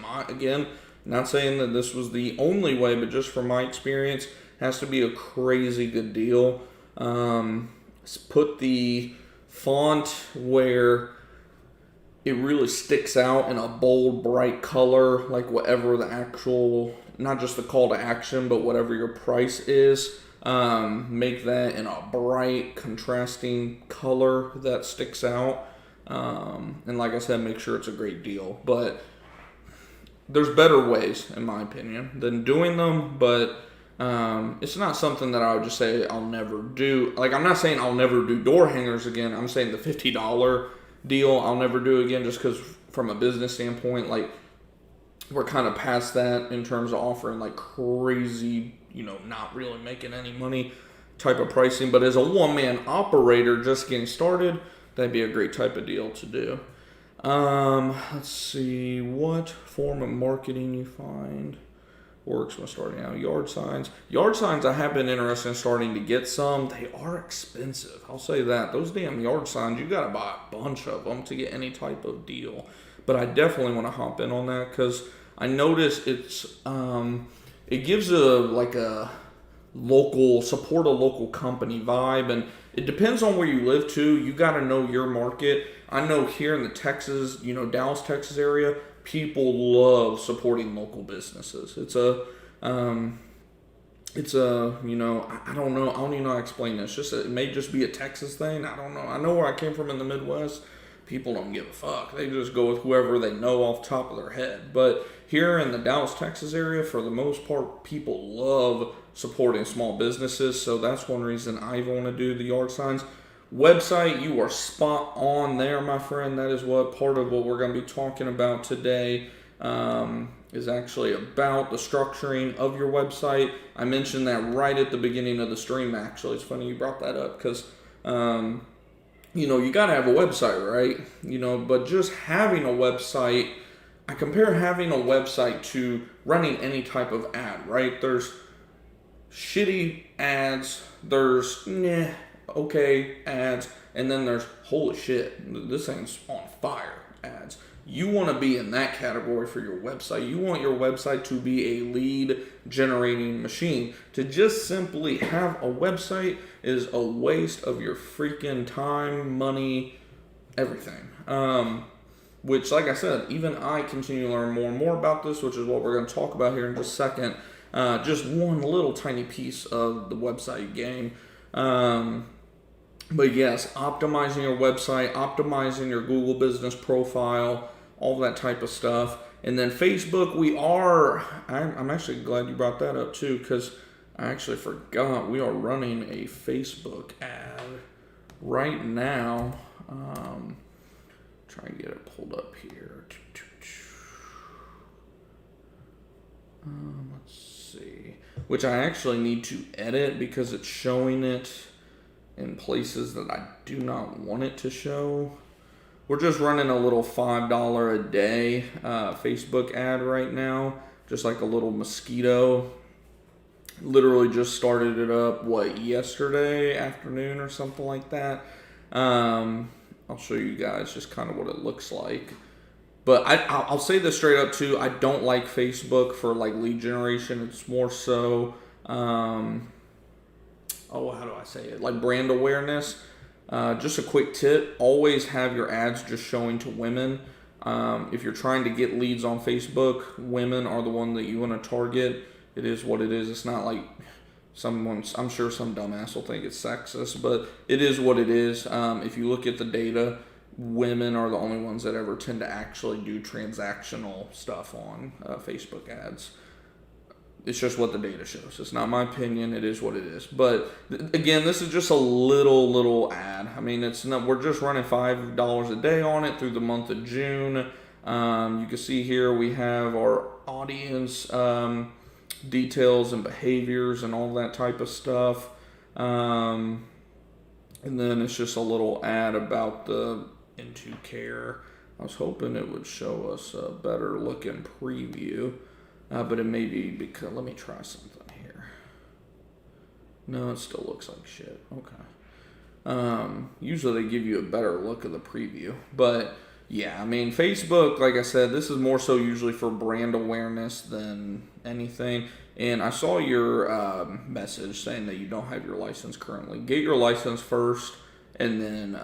not saying that this was the only way, but just from my experience, it has to be a crazy good deal. Put the font where it really sticks out in a bold, bright color, like whatever the actual, not just the call to action, but whatever your price is. Make that in a bright, contrasting color that sticks out. And like I said, make sure it's a great deal. But there's better ways, in my opinion, than doing them, but it's not something that I would just say I'll never do. Like, I'm not saying I'll never do door hangers again. I'm saying the $50 deal I'll never do again, just because from a business standpoint, like, we're kind of past that in terms of offering like crazy, not really making any money type of pricing. But as a one-man operator just getting started, that'd be a great type of deal to do. Let's see, what form of marketing you find works when starting out. Yard signs, I have been interested in starting to get some. They are expensive, I'll say that. Those damn yard signs, you gotta buy a bunch of them to get any type of deal. But I definitely want to hop in on that, because I noticed it gives a local company vibe, and it depends on where you live too. You got to know your market. I know here in the Texas, Dallas, Texas area, people love supporting local businesses. I don't know. I don't even know how to explain this. It may just be a Texas thing. I don't know. I know where I came from in the Midwest. People don't give a fuck. They just go with whoever they know off the top of their head. But here in the Dallas, Texas area, for the most part, people love supporting small businesses. So that's one reason I want to do the yard signs. Website, you are spot on there, my friend. That is what part of what we're going to be talking about today is actually about the structuring of your website. I mentioned that right at the beginning of the stream, actually. It's funny you brought that up, because you got to have a website, right? But just having a website, I compare having a website to running any type of ad, right? There's shitty ads, there's okay ads, and then there's holy shit, this thing's on fire ads. You want to be in that category for your website. You want your website to be a lead generating machine. To just simply have a website is a waste of your freaking time, money, everything. Which, like I said, even I continue to learn more and more about this, which is what we're going to talk about here in just a second. Just one little tiny piece of the website game. But yes, optimizing your website, optimizing your Google business profile, all that type of stuff. And then Facebook, I'm actually glad you brought that up too, because I actually forgot we are running a Facebook ad right now. Try and get it pulled up here. Let's see. Which I actually need to edit because it's showing it in places that I do not want it to show. We're just running a little $5 a day Facebook ad right now. Just like a little mosquito. Literally just started it up, yesterday afternoon or something like that. I'll show you guys just kind of what it looks like. But I'll say this straight up too. I don't like Facebook for like lead generation. It's more so, how do I say it? Like brand awareness. Just a quick tip: always have your ads just showing to women. If you're trying to get leads on Facebook, women are the one that you want to target. It is what it is. It's not like I'm sure some dumbass will think it's sexist, but it is what it is. If you look at the data, women are the only ones that ever tend to actually do transactional stuff on Facebook ads. It's just what the data shows. It's not my opinion. It is what it is. But again, this is just a little ad. I mean, it's not. We're just running $5 a day on it through the month of June. You can see here we have our audience details and behaviors and all that type of stuff. And then it's just a little ad about the Into Care. I was hoping it would show us a better looking preview. But it may be because, let me try something here. No, it still looks like shit. Okay. Usually they give you a better look of the preview. But yeah, I mean, Facebook, like I said, this is more so usually for brand awareness than anything. And I saw your message saying that you don't have your license currently. Get your license first and then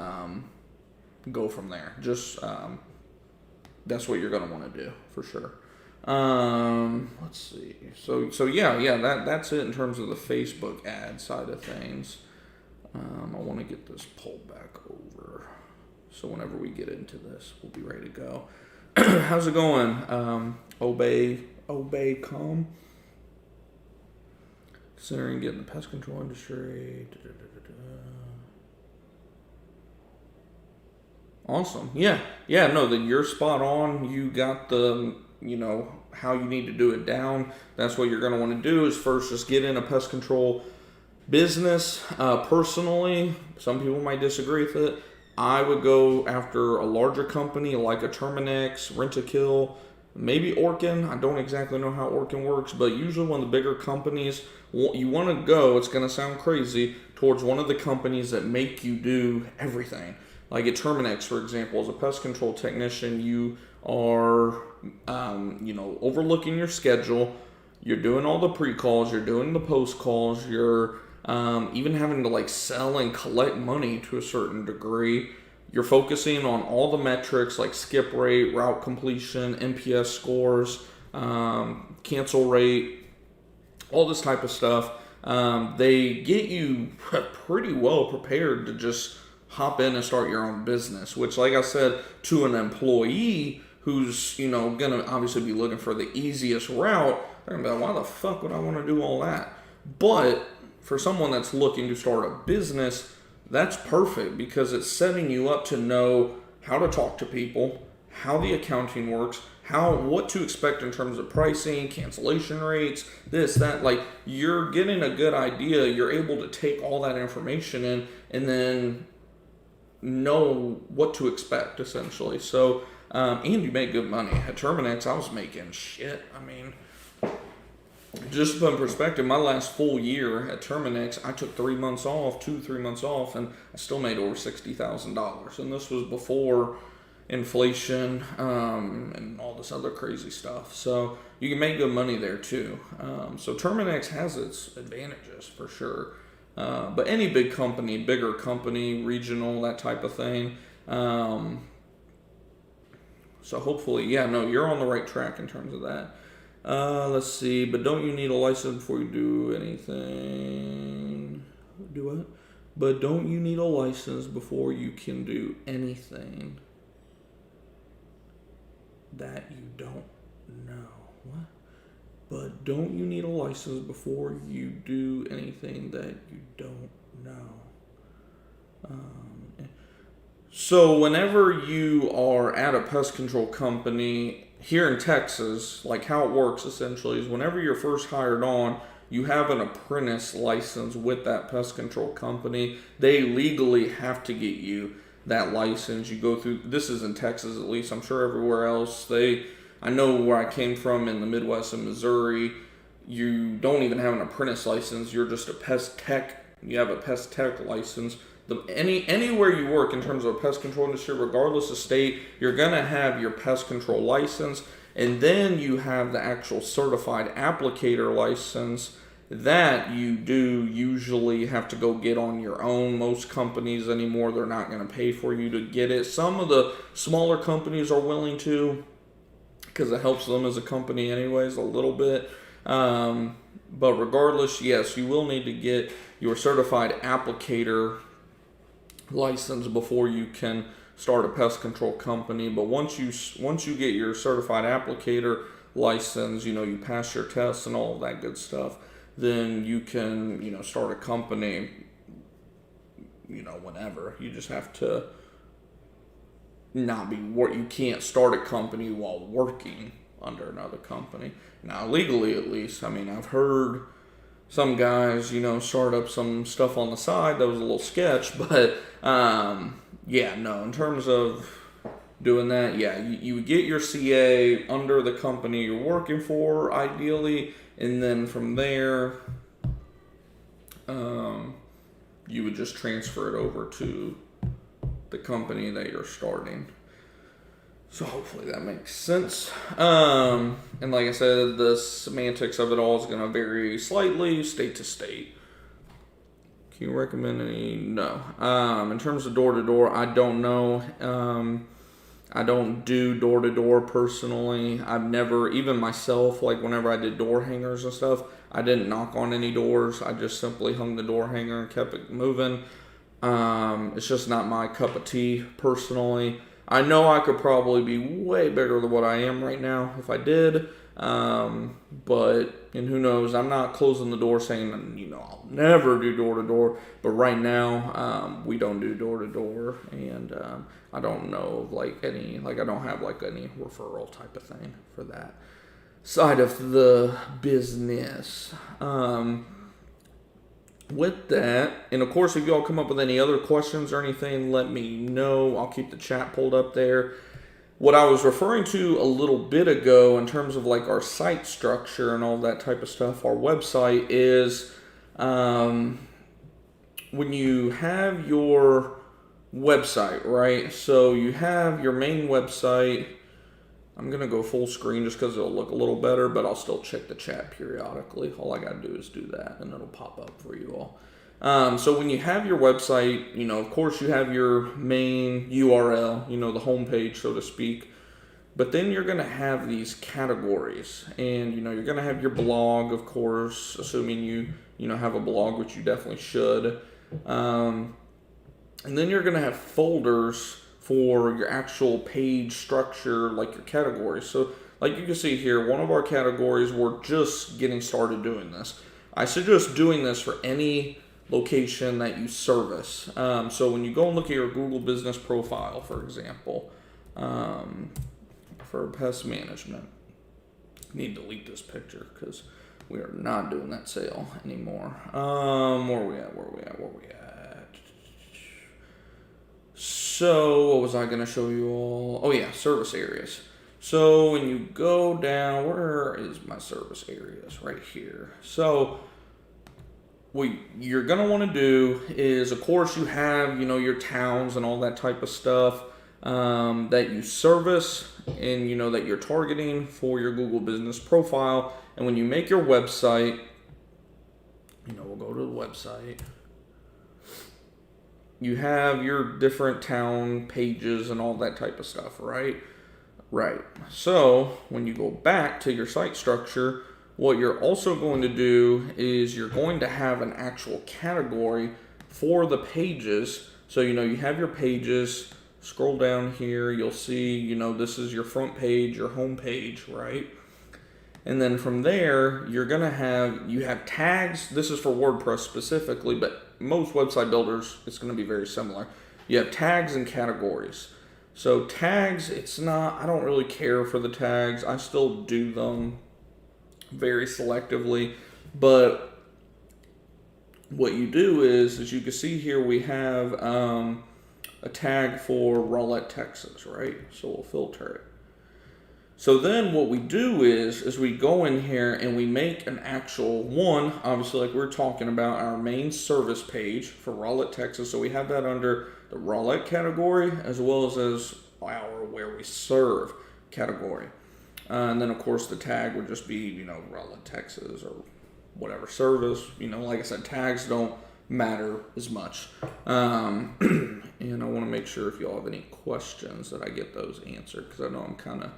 go from there. Just, that's what you're going to want to do for sure. Let's see. So yeah, that's it in terms of the Facebook ad side of things. I want to get this pulled back over. So whenever we get into this, we'll be ready to go. How's it going? Obey calm. Considering getting the pest control industry. Awesome. Yeah. No, then you're spot on. You got the, how you need to do it down. That's what you're going to want to do is first just get in a pest control business. Personally, some people might disagree with it. I would go after a larger company like a Terminix, Rent-A-Kill, maybe Orkin. I don't exactly know how Orkin works, but usually one of the bigger companies, you want to go, it's going to sound crazy, towards one of the companies that make you do everything. Like at Terminix, for example, as a pest control technician, you are, overlooking your schedule. You're doing all the pre-calls. You're doing the post-calls. You're even having to sell and collect money to a certain degree. You're focusing on all the metrics like skip rate, route completion, NPS scores, cancel rate, all this type of stuff. They get you pretty well prepared to just hop in and start your own business, which, like I said, to an employee who's, gonna obviously be looking for the easiest route, they're gonna be like, why the fuck would I want to do all that? But for someone that's looking to start a business, that's perfect because it's setting you up to know how to talk to people, how the accounting works, what to expect in terms of pricing, cancellation rates, this, that. You're getting a good idea. You're able to take all that information in and then know what to expect, essentially. So, and you make good money. At Terminix, I was making shit. I mean, just to put in perspective, my last full year at Terminix, I took 3 months off, 2-3 months off, and I still made over $60,000. And this was before inflation and all this other crazy stuff. So you can make good money there too. So Terminix has its advantages for sure. But any bigger company, regional, that type of thing. So hopefully, you're on the right track in terms of that. Let's see, but don't you need a license before you do anything? Do what? But don't you need a license before you can do anything that you don't know? What? But don't you need a license before you do anything that you don't know? So whenever you are at a pest control company here in Texas, like how it works essentially is whenever you're first hired on, you have an apprentice license with that pest control company. They legally have to get you that license. You go through, this is in Texas at least, I'm sure everywhere else. I know where I came from in the Midwest in Missouri, you don't even have an apprentice license. You're just a pest tech. You have a pest tech license. Anywhere you work in terms of a pest control industry, regardless of state, you're gonna have your pest control license, and then you have the actual certified applicator license that you do usually have to go get on your own. Most companies anymore, they're not gonna pay for you to get it. Some of the smaller companies are willing to, because it helps them as a company anyways a little bit. But regardless, yes, you will need to get your certified applicator license before you can start a pest control company. But once you get your certified applicator license, you pass your tests and all of that good stuff, then you can, start a company, whenever. You just have to not be you can't start a company while working under another company. Now, legally at least, I've heard some guys, start up some stuff on the side that was a little sketch, but in terms of doing that, you would get your CA under the company you're working for, ideally, and then from there, you would just transfer it over to the company that you're starting. So hopefully that makes sense. And like I said, the semantics of it all is going to vary slightly state to state. Can you recommend any? No. In terms of door-to-door, I don't know. I don't do door-to-door personally. I've never, even myself, like whenever I did door hangers and stuff, I didn't knock on any doors. I just simply hung the door hanger and kept it moving. It's just not my cup of tea personally. I know I could probably be way bigger than what I am right now if I did. But who knows? I'm not closing the door saying, I'll never do door to door. But right now, we don't do door to door, and I don't know of I don't have any referral type of thing for that side of the business. With that, and of course, if you all come up with any other questions or anything, let me know. I'll keep the chat pulled up there. What I was referring to a little bit ago in terms of our site structure and all that type of stuff, our website is when you have your website, right? So you have your main website. I'm going to go full screen just because it'll look a little better, but I'll still check the chat periodically. All I got to do is do that, and it'll pop up for you all. So when you have your website, of course you have your main URL, the homepage, so to speak. But then you're going to have these categories, and, you're going to have your blog, of course, assuming you have a blog, which you definitely should. And then you're going to have folders for your actual page structure, like your categories. So like you can see here, one of our categories, we're just getting started doing this. I suggest doing this for any location that you service. So when you go and look at your Google business profile, for example, for pest management, I need to delete this picture because we are not doing that sale anymore. Where are we at? So, what was I going to show you all? Oh yeah, service areas. So, when you go down, where is my service areas? Right here. So, what you're going to want to do is, of course, you have, your towns and all that type of stuff that you service and, that you're targeting for your Google business profile. And when you make your website, we'll go to the website. You have your different town pages and all that type of stuff, right? Right. So when you go back to your site structure, what you're also going to do is you're going to have an actual category for the pages. So, you have your pages. Scroll down here, you'll see, this is your front page, your home page, right? And then from there, you have tags. This is for WordPress specifically, but most website builders, it's going to be very similar. You have tags and categories. So tags, I don't really care for the tags. I still do them very selectively. But what you do is, as you can see here, we have a tag for Rowlett, Texas, right? So we'll filter it. So then what we do is we go in here and we make an actual one, obviously like we were talking about, our main service page for Rowlett, Texas. So we have that under the Rowlett category as well as our where we serve category. And then of course the tag would just be, Rowlett, Texas or whatever service. Like I said, tags don't matter as much. And I want to make sure if y'all have any questions that I get those answered, because I know I'm kind of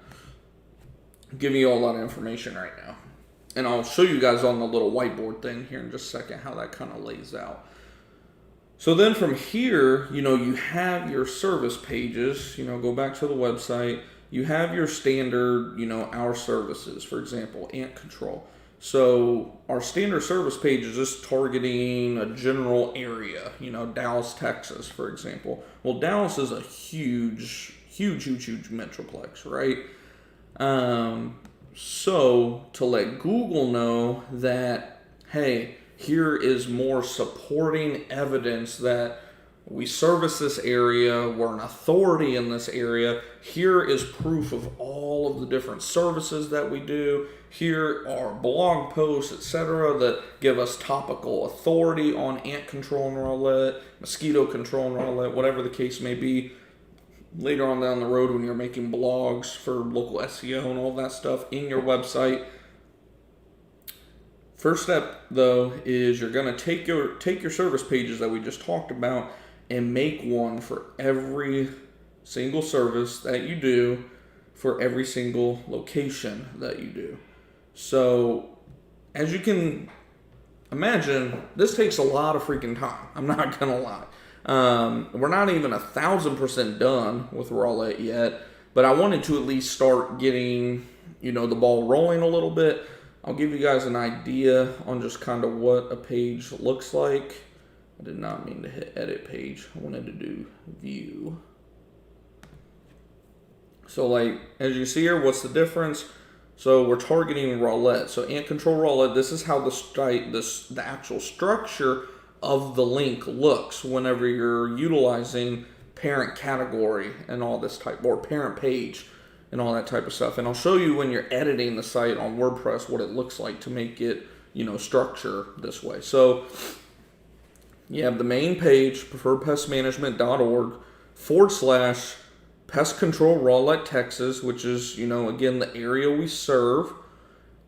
giving you all a lot of information right now. And I'll show you guys on the little whiteboard thing here in just a second how that kind of lays out. So then from here, you have your service pages, go back to the website. You have your standard, our services, for example, ant control. So our standard service page is just targeting a general area, Dallas, Texas, for example. Well, Dallas is a huge metroplex, right? So to let Google know that, hey, here is more supporting evidence that we service this area, we're an authority in this area, here is proof of all of the different services that we do, here are blog posts, etc., that give us topical authority on ant control and Rowlett, mosquito control and Rowlett, whatever the case may be. Later on down the road when you're making blogs for local SEO and all that stuff in your website. First step though is you're going to take your service pages that we just talked about and make one for every single service that you do for every single location that you do. So as you can imagine, this takes a lot of freaking time. I'm not going to lie. We're not even 1,000% done with Rowlett yet, but I wanted to at least start getting, the ball rolling a little bit. I'll give you guys an idea on just kind of what a page looks like. I did not mean to hit edit page. I wanted to do view. So like, as you see here, what's the difference? So we're targeting Rowlett. So ant control Rowlett, this is how the actual structure of the link looks whenever you're utilizing parent category and all this type, or parent page and all that type of stuff. And I'll show you when you're editing the site on WordPress what it looks like to make it, structure this way. So you have the main page, preferredpestmanagement.org/ pest control Rowlett, Texas, which is, again, the area we serve.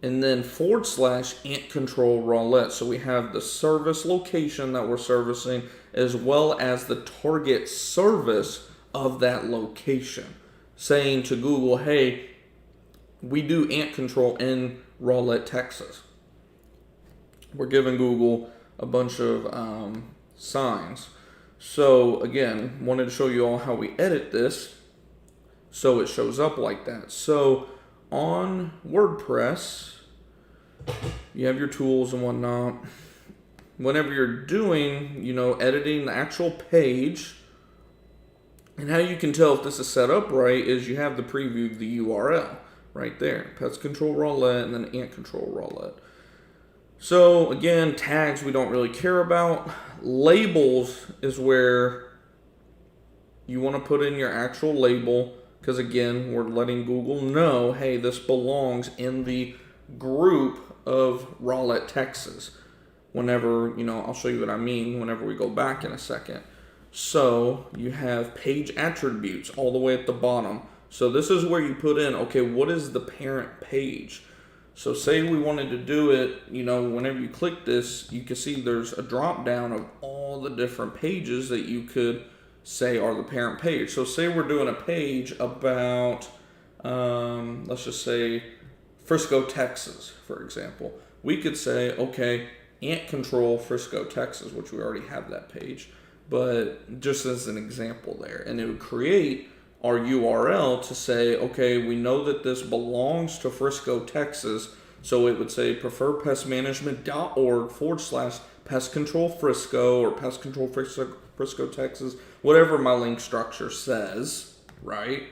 And then / ant control Rowlett. So we have the service location that we're servicing as well as the target service of that location. Saying to Google, hey, we do ant control in Rowlett, Texas. We're giving Google a bunch of signs. So again, wanted to show you all how we edit this so it shows up like that. So on WordPress, you have your tools and whatnot. Whenever you're doing, editing the actual page, and how you can tell if this is set up right is you have the preview of the URL right there. Pest control Rowlett and then ant control Rowlett. So again, tags we don't really care about. Labels is where you want to put in your actual label, because again, we're letting Google know, hey, this belongs in the group of Rowlett, Texas. Whenever, I'll show you what I mean whenever we go back in a second. So you have page attributes all the way at the bottom. So this is where you put in, okay, what is the parent page? So say we wanted to do it, whenever you click this, you can see there's a drop down of all the different pages that you could say are the parent page. So say we're doing a page about, let's just say Frisco, Texas, for example. We could say, okay, ant control Frisco, Texas, which we already have that page, but just as an example there. And it would create our URL to say, okay, we know that this belongs to Frisco, Texas, So it would say preferpestmanagement.org/pest control Frisco or pest control Frisco, Texas, whatever my link structure says, right?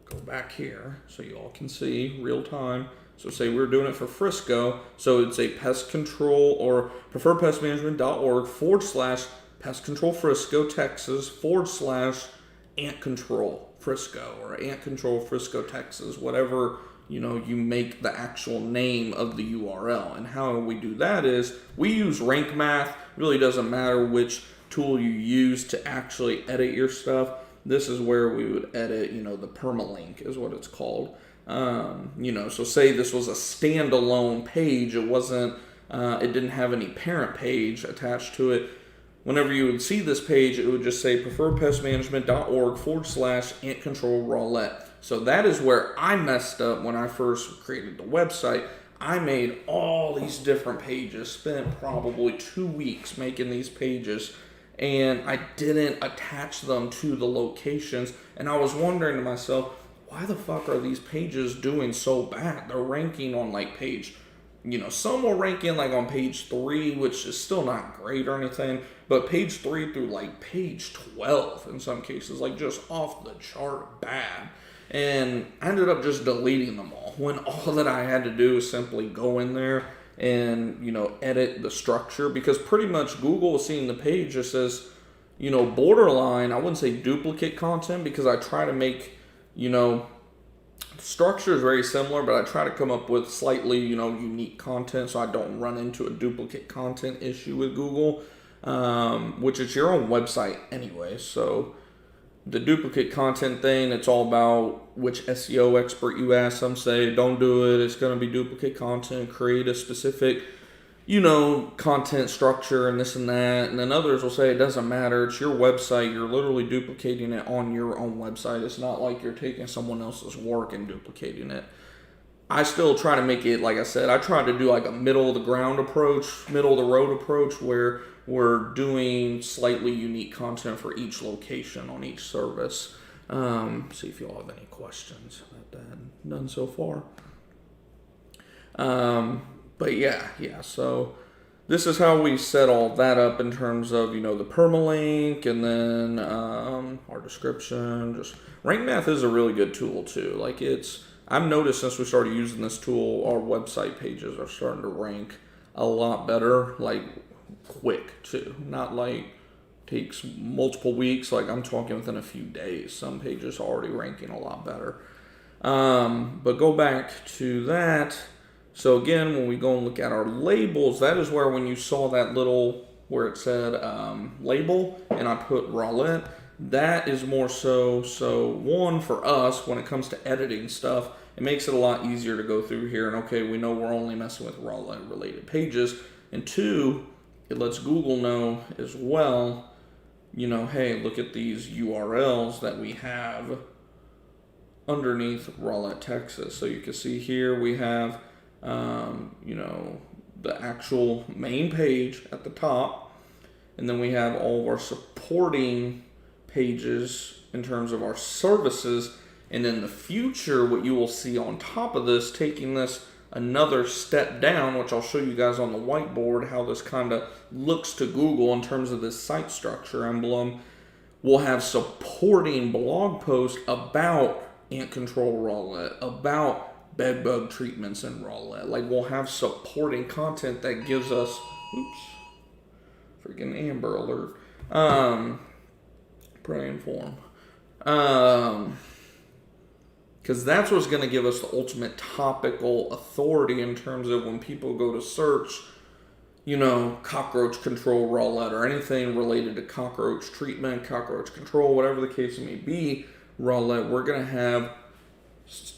Go back here so you all can see real time. So say we're doing it for Frisco, so it's a pest control or preferpestmanagement.org/pest control Frisco, Texas /ant control Frisco or ant control Frisco, Texas, whatever, you make the actual name of the URL. And how we do that is we use rank math. Really doesn't matter which tool you use to actually edit your stuff. This is where we would edit, the permalink is what it's called. So say this was a standalone page. It wasn't, it didn't have any parent page attached to it. Whenever you would see this page, it would just say preferpestmanagement.org/ant control rowlett. So that is where I messed up when I first created the website. I made all these different pages, spent probably 2 weeks making these pages, and I didn't attach them to the locations. And I was wondering to myself, why the fuck are these pages doing so bad? They're ranking on page, some will rank in on page 3, which is still not great or anything, but page 3 through page 12 in some cases, just off the chart bad. And I ended up just deleting them all when all that I had to do was simply go in there and, edit the structure, because pretty much Google was seeing the page just says, borderline, I wouldn't say duplicate content, because I try to make, the structure is very similar, but I try to come up with slightly, unique content so I don't run into a duplicate content issue with Google, which is your own website anyway. So the duplicate content thing, it's all about which SEO expert you ask. Some say don't do it, it's going to be duplicate content, create a specific content structure and this and that. And then others will say it doesn't matter, it's your website, you're literally duplicating it on your own website. It's not like you're taking someone else's work and duplicating it. I still try to make it, like I said, I try to do a middle of the road approach where we're doing slightly unique content for each location on each service. See if you all have any questions about that. None so far. But yeah, so this is how we set all that up in terms of, the permalink and then our description. Just rank math is a really good tool too. I've noticed since we started using this tool, our website pages are starting to rank a lot better, quick too. Not takes multiple weeks, I'm talking within a few days. Some pages are already ranking a lot better. But go back to that. So again, when we go and look at our labels, that is where when you saw that little, where it said label, and I put rowlett, that is more so one, for us, when it comes to editing stuff, it makes it a lot easier to go through here, and okay, we know we're only messing with rowlett related pages, and 2, it lets Google know as well, hey, look at these URLs that we have underneath Rowlett, Texas. So you can see here we have the actual main page at the top, and then we have all of our supporting pages in terms of our services, and in the future what you will see on top of this, taking this another step down, which I'll show you guys on the whiteboard how this kind of looks to Google in terms of this site structure emblem. We'll have supporting blog posts about ant control rowlett, about bed bug treatments in rowlett. We'll have supporting content that gives us, freaking Amber Alert. Praying for him. Because that's what's going to give us the ultimate topical authority in terms of when people go to search, cockroach control rowlett or anything related to cockroach treatment, cockroach control, whatever the case may be, rowlett, we're going to have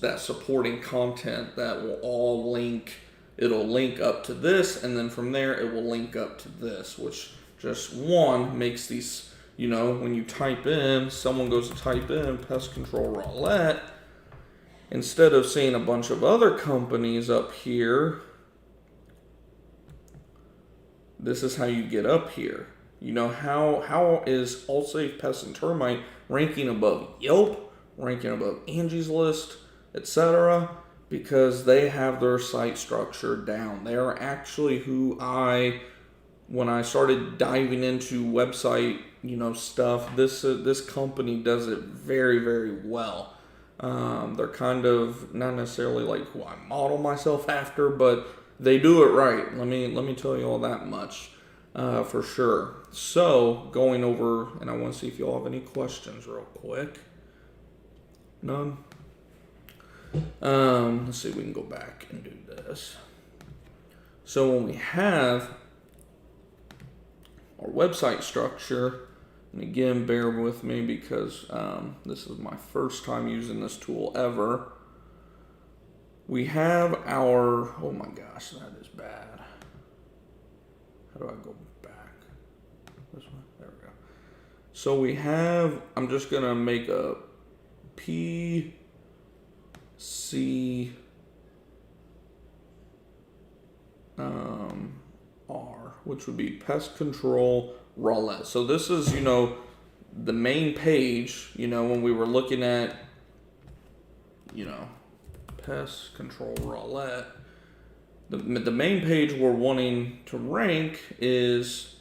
that supporting content that will all link. It'll link up to this, and then from there it will link up to this, which just makes these, when you type in, someone goes to type in pest control rowlett, instead of seeing a bunch of other companies up here, this is how you get up here. How is Allsafe Pest and Termite ranking above Yelp, ranking above Angie's List, etc.? because they have their site structure down. They are actually when I started diving into website, stuff, this company does it very, very well. They're kind of not necessarily like who I model myself after, but they do it right. Let me tell you all that much, for sure. So going over, and I want to see if y'all have any questions real quick. None. Let's see if we can go back and do this. So when we have our website structure, and again, bear with me because this is my first time using this tool ever. We have our, oh my gosh, that is bad. How do I go back? This one, there we go. So we have, I'm just gonna make a R, which would be pest control roulette. So this is, the main page, when we were looking at, pest control roulette, the main page we're wanting to rank is,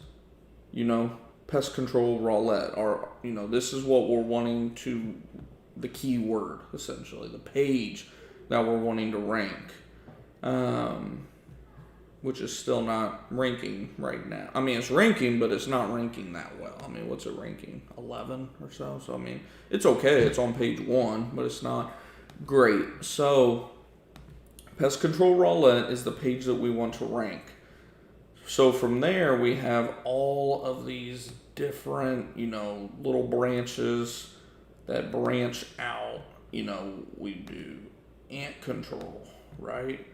pest control roulette, or, this is what we're wanting to, the keyword, essentially, the page that we're wanting to rank, which is still not ranking right now. I mean, it's ranking, but it's not ranking that well. I mean, what's it ranking? 11 or so? So, I mean, it's okay. It's on page 1, but it's not great. So, pest control roulette is the page that we want to rank. So, from there, we have all of these different, little branches that branch out. We do ant control, right?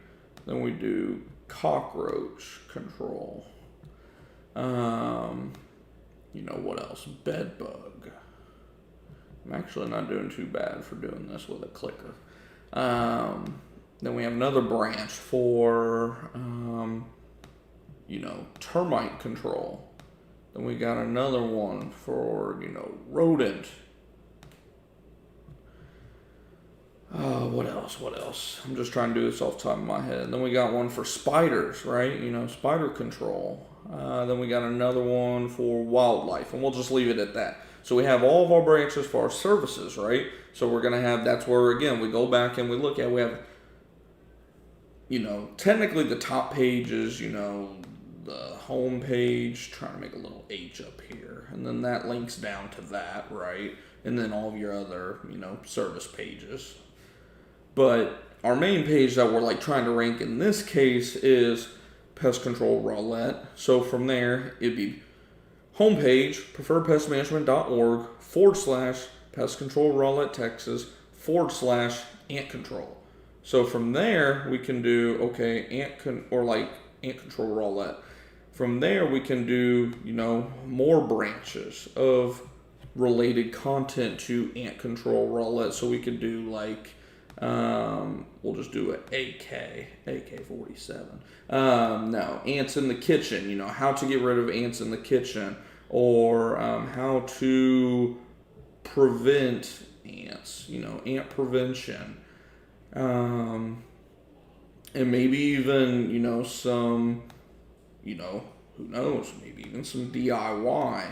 Then we do cockroach control. What else? Bed bug. I'm actually not doing too bad for doing this with a clicker. Then we have another branch for, termite control. Then we got another one for, rodent. What else? I'm just trying to do this off the top of my head. Then we got one for spiders, right? Spider control. Then we got another one for wildlife, and we'll just leave it at that. So we have all of our branches for our services, right? So we're going to have, that's where, again, we go back and we look at, we have, technically the top page is, the home page, trying to make a little H up here. And then that links down to that, right? And then all of your other, service pages. But our main page that we're like trying to rank in this case is pest control roulette. So from there, it'd be homepage, preferredpestmanagement.org/pest control roulette Texas /ant control. So from there, we can do, ant control roulette. From there, we can do, more branches of related content to ant control roulette. So we could do like, we'll just do an AK-47. No, ants in the kitchen, how to get rid of ants in the kitchen, or how to prevent ants, ant prevention. And maybe even, some, who knows, maybe even some DIY.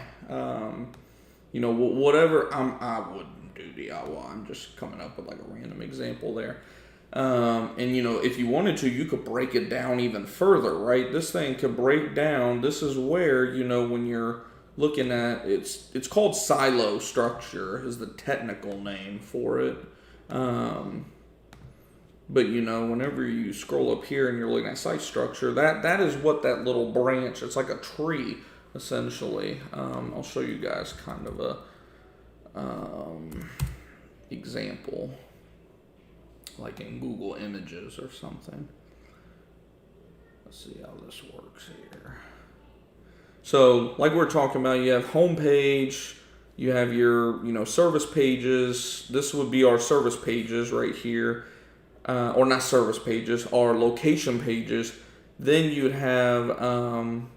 Whatever. I wouldn't do DIY. I'm just coming up with like a random example there. And if you wanted to, you could break it down even further, right? This thing could break down. This is where, when you're looking at, it's called silo structure is the technical name for it. But whenever you scroll up here and you're looking at site structure, that is what that little branch, it's like a tree, essentially. I'll show you guys kind of a example, like in Google Images or something. Let's see how this works here. So, like we're talking about, you have homepage, you have your, service pages. This would be our service pages right here. Or not service pages, our location pages. Then you'd have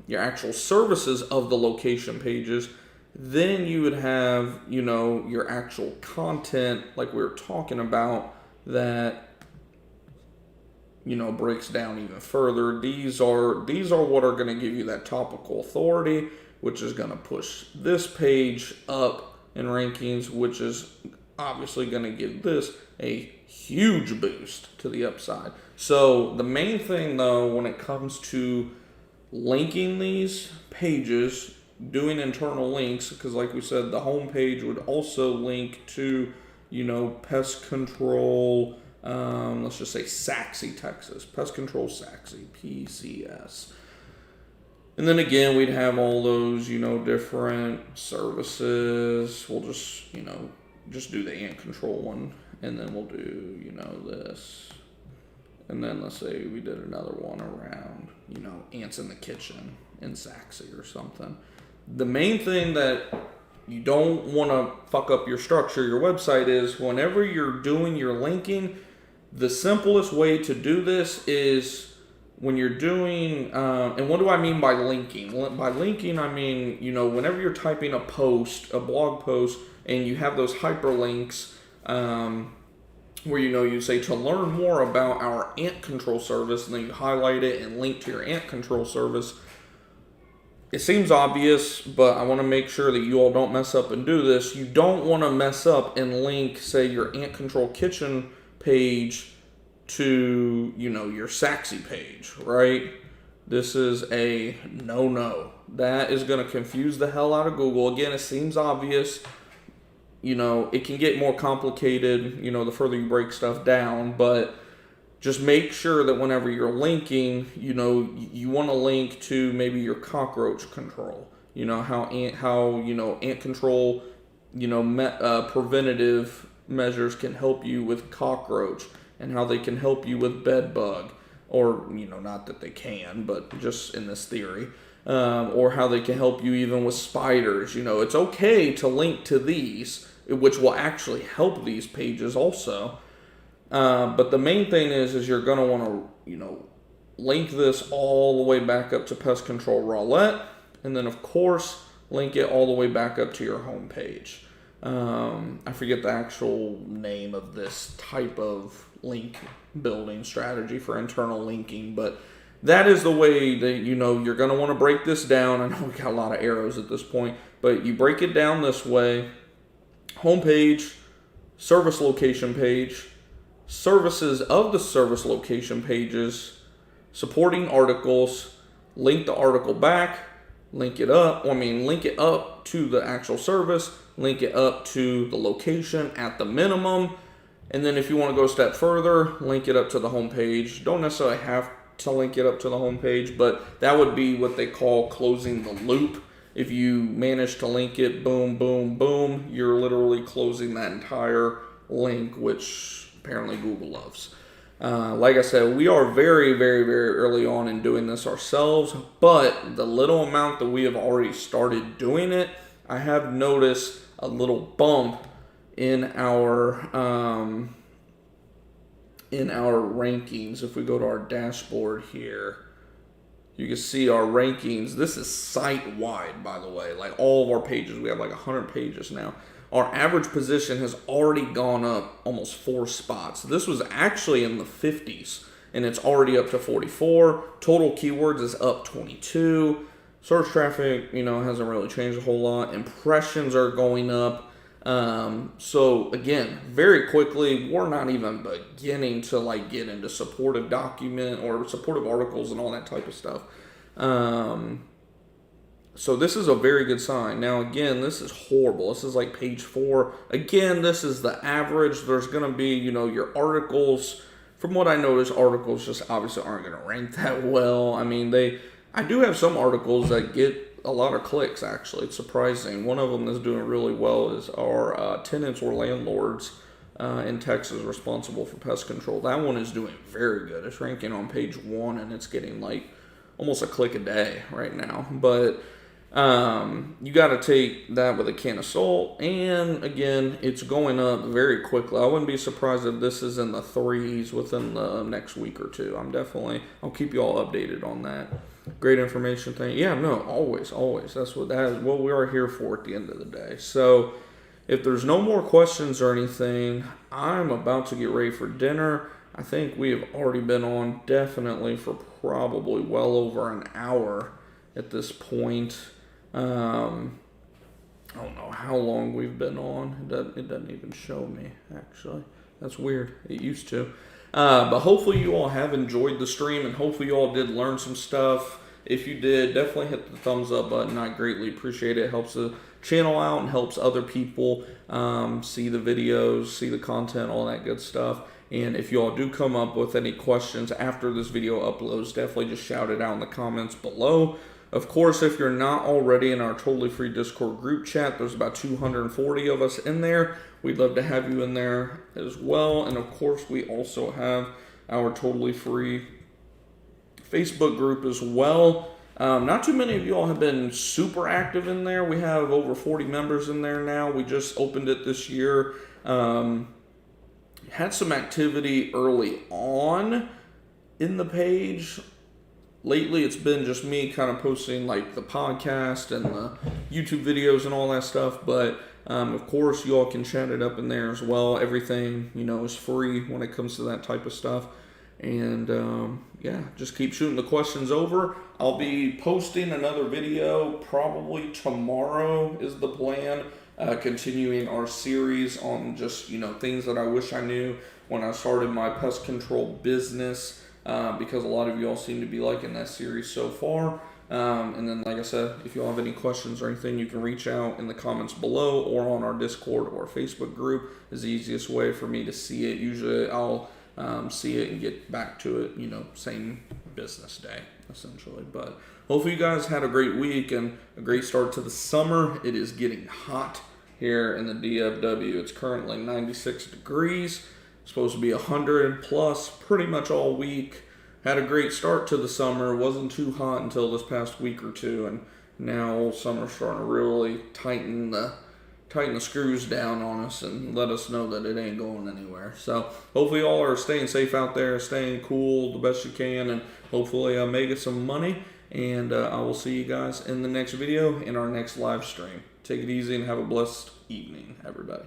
your actual services of the location pages. Then you would have, your actual content, like we were talking about, that breaks down even further. These are what are going to give you that topical authority, which is going to push this page up in rankings, which is obviously going to give this a huge boost to the upside. So the main thing, though, when it comes to linking these pages, doing internal links, because like we said, the home page would also link to, pest control, let's just say Saxe, Texas, pest control Saxe, PCS. And then again, we'd have all those, different services. We'll just do the ant control one, and then we'll do, this. And then let's say we did another one around, ants in the kitchen in Saxe or something. The main thing that you don't want to fuck up your structure, your website, is whenever you're doing your linking, the simplest way to do this is when you're doing, and what do I mean by linking? By linking, I mean, whenever you're typing a post, a blog post, and you have those hyperlinks, where you say to learn more about our ant control service, and then you highlight it and link to your ant control service. It seems obvious, but I want to make sure that you all don't mess up and do this. You don't want to mess up and link, say, your ant control kitchen page to, your Saxe page, right? This is a no-no. That is going to confuse the hell out of Google. Again, it seems obvious. It can get more complicated, the further you break stuff down, but just make sure that whenever you're linking, you want to link to maybe your cockroach control, how ant control, preventative measures can help you with cockroach, and how they can help you with bed bug, or, not that they can, but just in this theory, or how they can help you even with spiders. It's okay to link to these, which will actually help these pages also. But the main thing is you're going to want to, link this all the way back up to Pest Control Rowlett, and then of course link it all the way back up to your home page. I forget the actual name of this type of link building strategy for internal linking, but that is the way that you're going to want to break this down. I know we got a lot of arrows at this point, but you break it down this way: homepage, service location page, services of the service location pages, supporting articles, link the article back, link it up to the actual service, link it up to the location at the minimum, and then if you want to go a step further, link it up to the home page. Don't necessarily have to link it up to the home page, but that would be what they call closing the loop. If you manage to link it, boom, boom, boom, you're literally closing that entire link, which apparently Google loves. Like I said, we are very, very, very early on in doing this ourselves, but the little amount that we have already started doing it, I have noticed a little bump in our rankings. If we go to our dashboard here, you can see our rankings. This is site-wide, by the way. Like all of our pages, we have like 100 pages now. Our average position has already gone up almost 4 spots. This was actually in the 50s, and it's already up to 44. Total keywords is up 22. Search traffic, hasn't really changed a whole lot. Impressions are going up. So again, very quickly, we're not even beginning to get into supportive document or supportive articles and all that type of stuff. So this is a very good sign. Now again, this is horrible. This is like page 4. Again, this is the average. There's going to be, your articles. From what I noticed, articles just obviously aren't going to rank that well. I mean, I do have some articles that get a lot of clicks, actually. It's surprising. One of them that's doing really well is our tenants or landlords in Texas responsible for pest control. That one is doing very good. It's ranking on page 1, and it's getting almost a click a day right now. But you got to take that with a can of salt. And again, it's going up very quickly. I wouldn't be surprised if this is in the 3s within the next week or two. I'll keep you all updated on that. Great information thing. Yeah, no, always. That is what we are here for at the end of the day. So if there's no more questions or anything, I'm about to get ready for dinner. I think we have already been on definitely for probably well over an hour at this point. I don't know how long we've been on. It doesn't even show me, actually. That's weird. It used to. But hopefully you all have enjoyed the stream, and hopefully you all did learn some stuff. If you did, definitely hit the thumbs up button. I greatly appreciate it. It helps the channel out and helps other people see the videos, see the content, all that good stuff. And if you all do come up with any questions after this video uploads, definitely just shout it out in the comments below. Of course, if you're not already in our totally free Discord group chat, there's about 240 of us in there. We'd love to have you in there as well. And of course, we also have our totally free Facebook group as well. Not too many of you all have been super active in there. We have over 40 members in there now. We just opened it this year. Had some activity early on in the page. Lately, it's been just me kind of posting like the podcast and the YouTube videos and all that stuff. But of course, you all can chat it up in there as well. Everything, is free when it comes to that type of stuff. And yeah, just keep shooting the questions over. I'll be posting another video probably tomorrow is the plan. Continuing our series on just, things that I wish I knew when I started my pest control business. Because a lot of you all seem to be liking that series so far. And then, like I said, if you all have any questions or anything, you can reach out in the comments below or on our Discord or Facebook group is the easiest way for me to see it. Usually I'll see it and get back to it, same business day, essentially. But hopefully you guys had a great week and a great start to the summer. It is getting hot here in the DFW. It's currently 96 degrees. Supposed to be 100 plus pretty much all week. Had a great start to the summer. Wasn't too hot until this past week or two, and now summer's starting to really tighten the screws down on us and let us know that it ain't going anywhere. So hopefully y'all are staying safe out there, staying cool the best you can, and hopefully making some money. And I will see you guys in the next video in our next live stream. Take it easy and have a blessed evening, everybody.